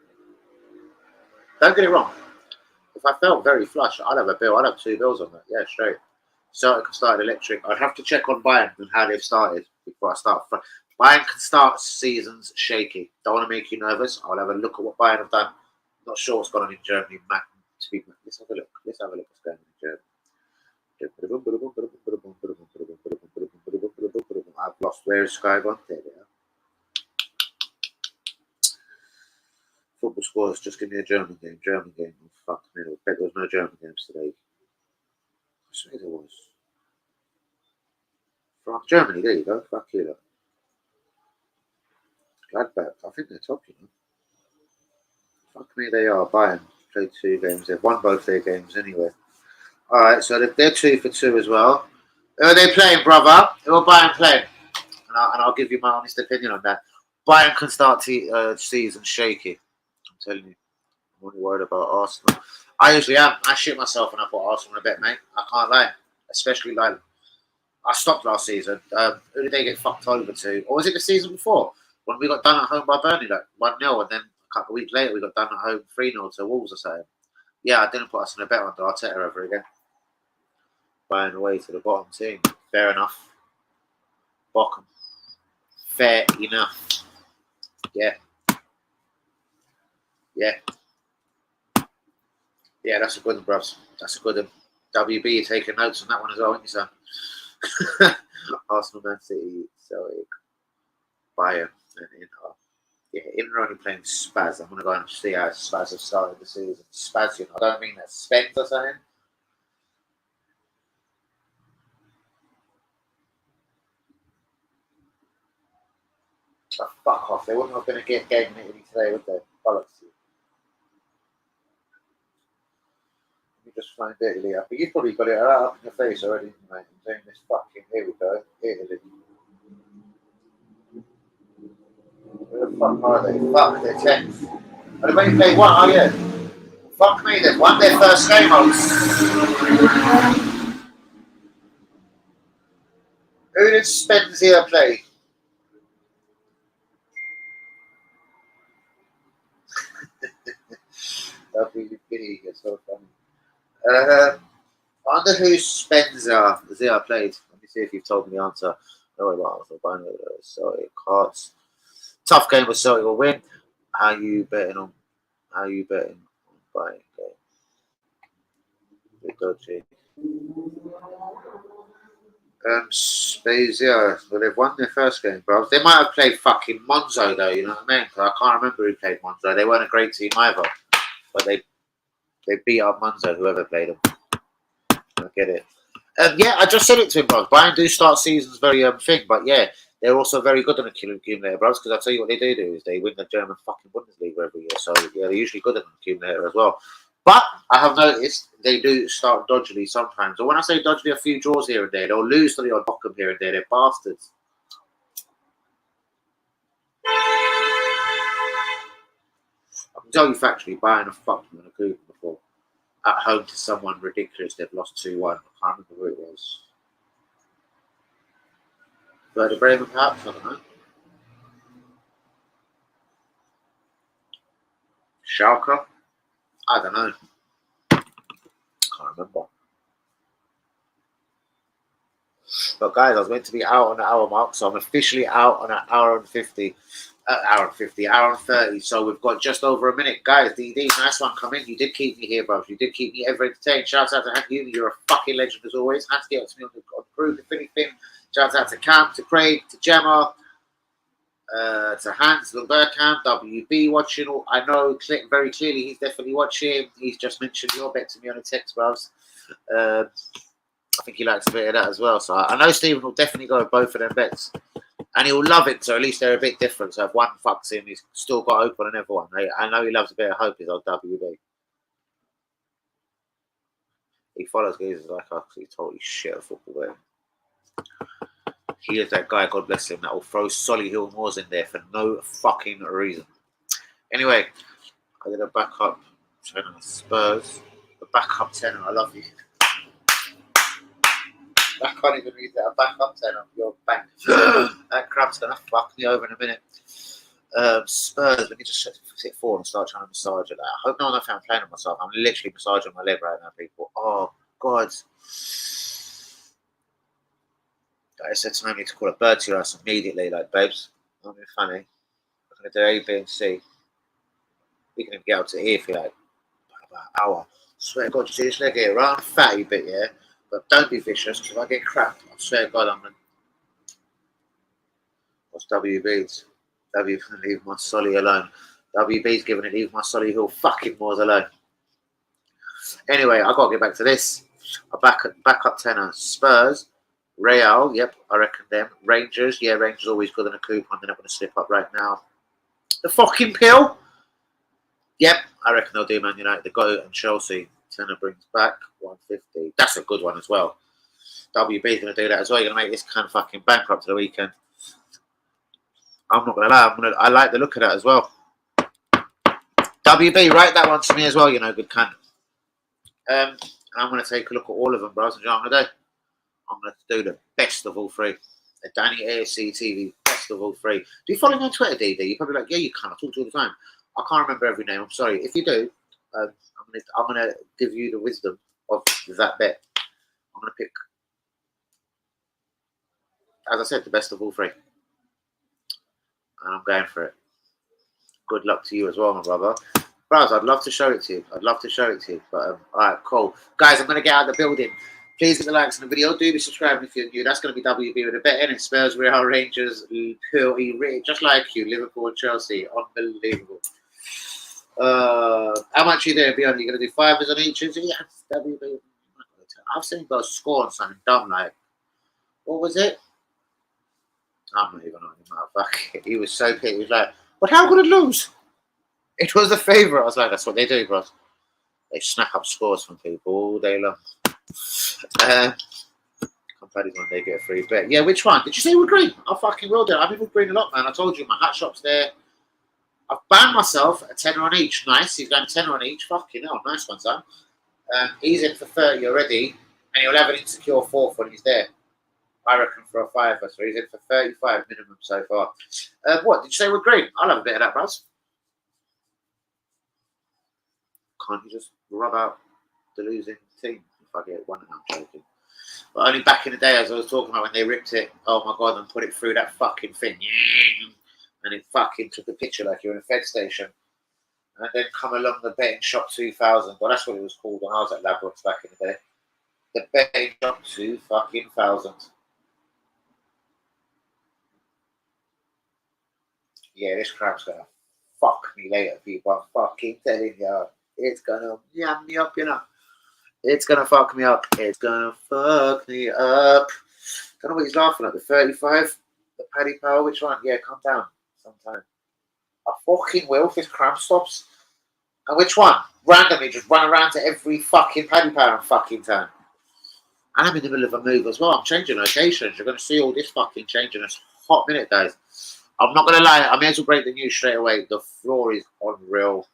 Don't get it wrong. If I felt very flush, I'd have a bill. I'd have 2 bills on that. Yeah, straight. Celtic have started electric. I'd have to check on Bayern and how they've started before I start. Bayern can start seasons shaky. Don't want to make you nervous. I'll have a look at what Bayern have done. Not sure what's gone on in Germany. Let's have a look. Let's have a look what's going on in Germany. I've lost. Where is Sky gone? There they are. Football scores. Just give me a German game. German game. Oh, fuck me. I bet there was no German games today. I swear there was. From Germany, there you go. Fuck you, look. Gladbach. I think they're top, you know. Fuck me, they are. Bayern played 2 games. They've won both their games anyway. Alright, so they're 2 for 2 as well. Who are they playing, brother? Who are Bayern playing? And I'll give you my honest opinion on that. Bayern can start season shaky. I'm telling you. I'm only worried about Arsenal. I usually am. I shit myself when I put Arsenal in a bet, mate. I can't lie. Especially like I stopped last season. Who did they get fucked over to? Or was it the season before? When we got done at home by Burnley, like 1-0, and then a couple of weeks later we got done at home 3-0 to Wolves or something. Yeah, I didn't put us in a bet under Arteta ever again. Bayern away to the bottom team. Fair enough. Bottom. Fair enough. Yeah. Yeah. Yeah, that's a good one, bros. That's a good one. WB, you're taking notes on that one as well, aren't you, son? Arsenal, Man City, Celtic, Bayern, and Inter. Yeah, Inter only playing Spaz. I'm going to go and see how Spaz have started the season. Spaz, you know, I don't mean that Spence or something. Oh, fuck off. They wouldn't have been a game in Italy today, would they? Bollocks. Let me just find Italy up. But you've probably got it right up in your face already, mate. I'm doing this fucking. Here we go. Italy. Where the fuck are they? Fuck, they're 10th. Oh, they've only played 1, oh yeah. Fuck me, they've won their first game, Who did Spenzia play? WP, it's so funny. I wonder who Spenzia played. Let me see if you've told me the answer. No, Celtic cards. Tough game with Celtic will win. How you betting on buying game? Bit dodgy. Spezia, well, they've won their first game, bro. They might have played fucking Monzo, though, you know what I mean? I can't remember who played Monzo. They weren't a great team either. But they beat up Monzo, whoever played them. I get it. Yeah, I just said it to him, bro. Bayern do start seasons very thing, but yeah, they're also very good on the accumulator, bros. Because I tell you what they do is they win the German fucking Bundesliga every year. So yeah, they're usually good on the accumulator as well. But I have noticed they do start dodgily sometimes. Or when I say dodgily, a few draws here and there. They'll lose to the odd Bochum here and there. They're bastards. I can tell you factually, Bayern have fucked them in a coup before. At home to someone ridiculous, they've lost 2-1. I can't remember who it was. Werder Bremen, perhaps? I don't know. Schalke? I don't know. Can't remember. But guys, I was meant to be out on the hour mark, so I'm officially out on an hour and 50. Hour and 30. So we've got just over a minute. Guys, DD, nice one. Come in. You did keep me here, bro. You did keep me ever entertained. Shout out to Hank Uni. You're a fucking legend as always. Have to get to me on the group, if anything. Shout out to Cam, to Craig, to Gemma, to Hans Lumberkamp, WB watching. I know very clearly he's definitely watching. He's just mentioned your bet to me on a text, bros. I think he likes a bit of that as well. So I know Stephen will definitely go with both of them bets. And he'll love it, so at least they're a bit different. So if one fucks him, he's still got hope on another one. I know he loves a bit of hope, his old WB. He follows guys like us, he's totally shit at football there. He is that guy, God bless him, that will throw Solihull Moors in there for no fucking reason. Anyway, I did a backup 10 on Spurs. A backup 10, I love you. I can't even read that. A backup 10 on your bank. That crap's gonna fuck me over in a minute. Spurs, let me just sit forward and start trying to massage at that. I hope no one found playing on myself. I'm literally massaging my leg right now, people. Oh, God. I said to me, I need to call a bird to your house immediately, like, babes. I'm being funny. I'm going to do A, B, and C. You can even get up to here for like about an hour. Swear to God, you see this leg here, right? I'm fatty bit, yeah? But don't be vicious, because if I get crap, I swear to God, I'm going to... What's WB's? WB's going to leave my solly alone. WB's giving it leave my solly hill fucking Moors alone. Anyway, I got to get back to this. A backup tenor. Spurs, Real, yep, I reckon them. Rangers, yeah, Rangers always good in a coupon. They're not going to slip up right now. The fucking pill, yep, I reckon they'll do Man United. They got it, and Chelsea. Tenor brings back 150. That's a good one as well. WB's going to do that as well. You're going to make this kind of fucking bankrupt to the weekend. I'm not going to lie. I like the look of that as well. WB, write that one to me as well. You know, good cunt. And I'm going to take a look at all of them, bros. And you know what I'm going to do? I'm going to do the best of all three. The Danny AFC TV, best of all three. Do you follow me on Twitter, DD? You're probably like, yeah, you can. I talk to you all the time. I can't remember every name. I'm sorry. If you do, I'm going to give you the wisdom of that bet. I'm going to pick, as I said, the best of all three. And I'm going for it. Good luck to you as well, my brother. Bros, I'd love to show it to you. I'd love to show it to you. But, all right, cool. Guys, I'm going to get out of the building. Please hit the likes on the video. Do be subscribing if you're new. That's going to be WB with a bet in it. Spurs, Real, Rangers, just like you. Liverpool and Chelsea. Unbelievable. How much are you doing, Beyond? You're going to do 5s on each? Yeah, WB. I've seen guys score on something dumb like, what was it? I'm not even on him, motherfucker. He was so pissed. He was like, but how could it lose? It was a favourite. I was like, that's what they do, bros. They snap up scores from people all day long. Companies when they get a free bet. Yeah, which one? Did you say Wood Green? I fucking will do. I've been Wood Green a lot, man. I told you, my hat shop's there. I've banned myself a tenner on each. Nice. He's going tenner on each. Fucking hell. Nice one, son. He's in for 30 already, and he'll have an insecure fourth when he's there. I reckon for a fiver, so he's in for 35 minimum so far. What did you say? Wood Green? I'll have a bit of that, bros. Can't you just rub out the losing team if I get one? I'm joking. But only back in the day, as I was talking about, when they ripped it, oh my God, and put it through that fucking thing. And it fucking took a picture like you're in a Fed station. And then come along the betting shop 2000. Well, that's what it was called when I was at Labrooks back in the day. The betting shop 2000. Yeah, this crap's gonna fuck me later, people. I'm fucking telling you. It's gonna yam me up, you know. It's gonna fuck me up. It's gonna fuck me up. Don't know what he's laughing at. The 35, the Paddy Power. Which one? Yeah, calm down. Sometime. I fucking will if this cramp stops. And which one? Randomly, just run around to every fucking Paddy Power in fucking town. And I'm in the middle of a move as well. I'm changing locations. You're gonna see all this fucking change in a hot minute, guys. I'm not gonna lie. I may as well break the news straight away. The floor is unreal.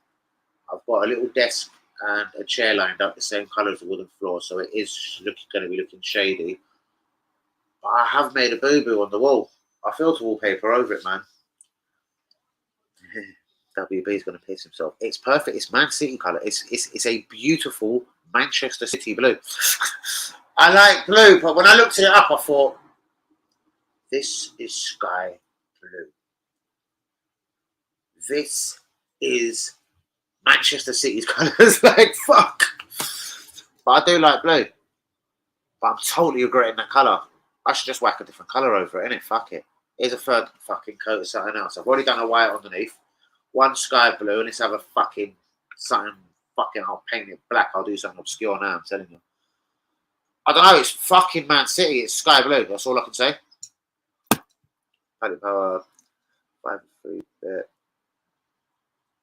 I've got a little desk and a chair lined up the same colour as the wooden floor, so it is going to be looking shady. But I have made a boo-boo on the wall. I filter wallpaper over it, man. WB is going to piss himself. It's perfect. It's Man City colour. It's a beautiful Manchester City blue. I like blue, but when I looked it up, I thought, this is sky blue. This is Manchester City's colours. Like, fuck. But I do like blue. But I'm totally regretting that colour. I should just whack a different colour over it, innit? Fuck it. Here's a third fucking coat of something else. I've already done a white underneath. One sky blue, and let's have a fucking something fucking, I'll paint it black. I'll do something obscure now, I'm telling you. I don't know, it's fucking Man City. It's sky blue. That's all I can say. Paddy Power. 5-3 bet.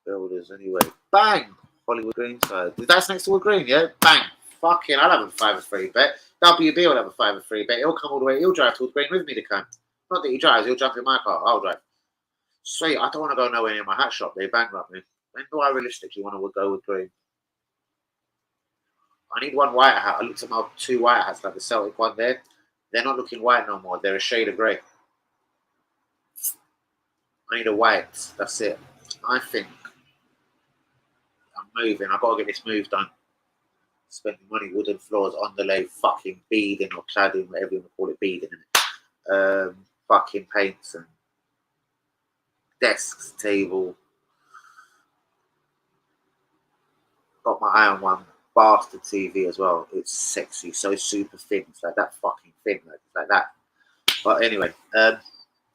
Builders anyway. Bang! Hollywood Green side. That's next to Wood Green, yeah? Bang! Fucking, I'll have a 5-3 bet. WB will have a 5-3 bet. He'll come all the way. He'll drive to Wood Green with me, the cunt. Not that he drives, he'll jump in my car. I'll drive. Sweet, I don't want to go nowhere near my hat shop. They bankrupt me. When do I realistically want to go Wood Green? I need one white hat. I looked at my 2 white hats, like the Celtic one there. They're not looking white no more. They're a shade of grey. I need a white. That's it. I think I'm moving. I've got to get this move done. Spending money, wooden floors, underlay, fucking beading or cladding, whatever you want to call it, beading. fucking paints and desks, table. Got my eye on one bastard TV as well. It's sexy, so super thin. It's like that fucking thin, like that. But anyway,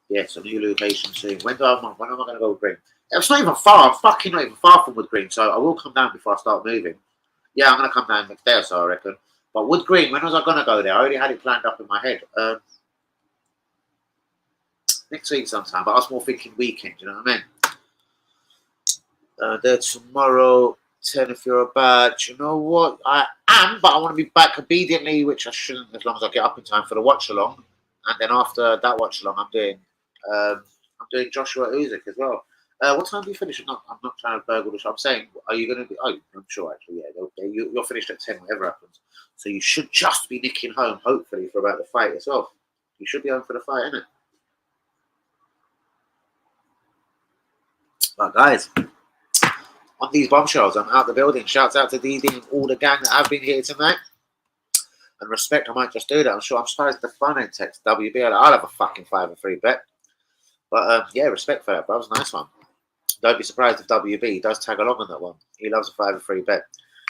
yeah, so new location soon. When am I going to go with Green? It's not even far. I'm fucking not even far from Wood Green, so I will come down before I start moving. Yeah, I'm going to come down next day or so, I reckon. But Wood Green, when was I going to go there? I already had it planned up in my head. Next week sometime, but I was more thinking weekend, you know what I mean? There tomorrow, 10 if you're about. You know what? I am, but I want to be back obediently, which I shouldn't as long as I get up in time for the watch along. And then after that watch along, I'm doing Joshua Usyk as well. What time do you finish? I'm not trying to burgle the show. I'm saying, are you going to be? Oh, I'm sure actually. Yeah, you're finished at 10, whatever happens. So you should just be nicking home, hopefully, for about the fight as well. You should be home for the fight, innit? But guys, on these bombshells, I'm out the building. Shouts out to DD and all the gang that have been here tonight. And respect, I might just do that. I'm sure. I'm surprised the fun ain't text WB. I'll have a fucking 5-3 bet. But yeah, respect for that, bro. That was a nice one. Don't be surprised if WB does tag along on that one. He loves a 5-3 bet.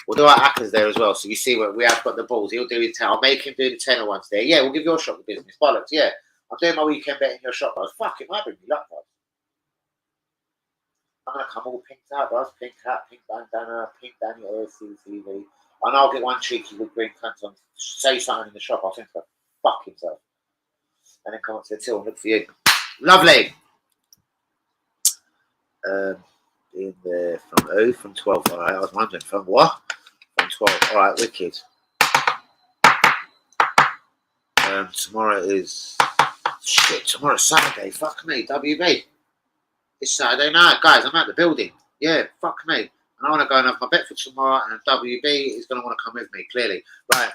We'll do our hackers there as well. So you see what we have got the balls. He'll do his 10. I'll make him do the 10 ones there. Yeah, we'll give your shop the business. Bollocks. Yeah, I'm doing my weekend bet in your shop. I was fucking might bring me luck, bro. I'm gonna come all pinked out, bro. Pink hat, pink bandana, pink Danny ASCTV. And I'll get one cheeky with green pants on. Say something in the shop. I'll think to fuck himself. And then come up to the till and look for you. Lovely. In there from 12. All right, I was wondering from what? From 12. All right, wicked. Tomorrow is shit. Tomorrow's Saturday. Fuck me, WB. It's Saturday night, guys. I'm at the building. Yeah, fuck me. And I want to go and have my bet for tomorrow. And WB is going to want to come with me, clearly. Right,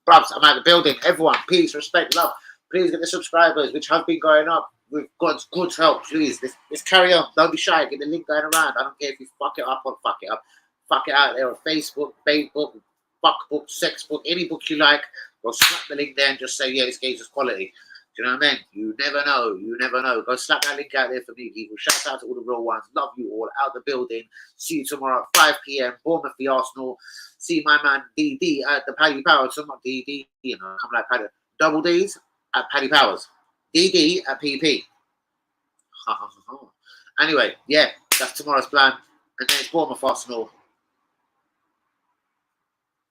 bruvs, I'm at the building. Everyone, peace, respect, love. Please get the subscribers, which have been going up. With God's good help, please. Let's carry on. Don't be shy. Get the link going around. I don't care if you fuck it up or fuck it up. Fuck it out there on Facebook, fuckbook, sexbook, any book you like. Go slap the link there and just say, yeah, this game's just quality. Do you know what I mean? You never know. You never know. Go slap that link out there for me, people. Shout out to all the real ones. Love you all. Out the building. See you tomorrow at 5 p.m. Bournemouth v Arsenal. See my man DD at the Paddy Powers. So not DD, you know, come like Paddy. Double D's at Paddy Powers. DD at PP. Anyway, yeah, that's tomorrow's plan. And then it's Bournemouth Arsenal.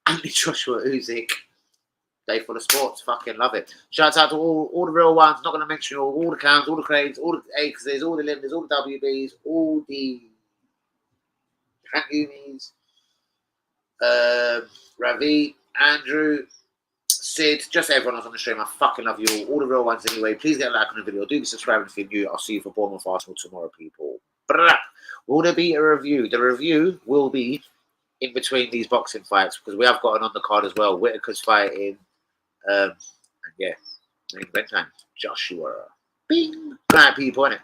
Andy Joshua Usyk. Day full of sports. Fucking love it. Shout out to all the real ones. Not going to mention all the Cams, all the Cranes, all the Axes, all the Linders, all the WBs, all the Hankunis, Ravi, Andrew, Sid, just everyone else on the stream. I fucking love you all the real ones anyway. Please get a like on the video. Do be subscribing if you're new. I'll see you for Bournemouth Arsenal tomorrow, people. Will there be a review? The review will be in between these boxing fights because we have got an on the card as well. Whitaker's fighting. And yeah, main event time. Joshua. Bing. Good night, people, innit?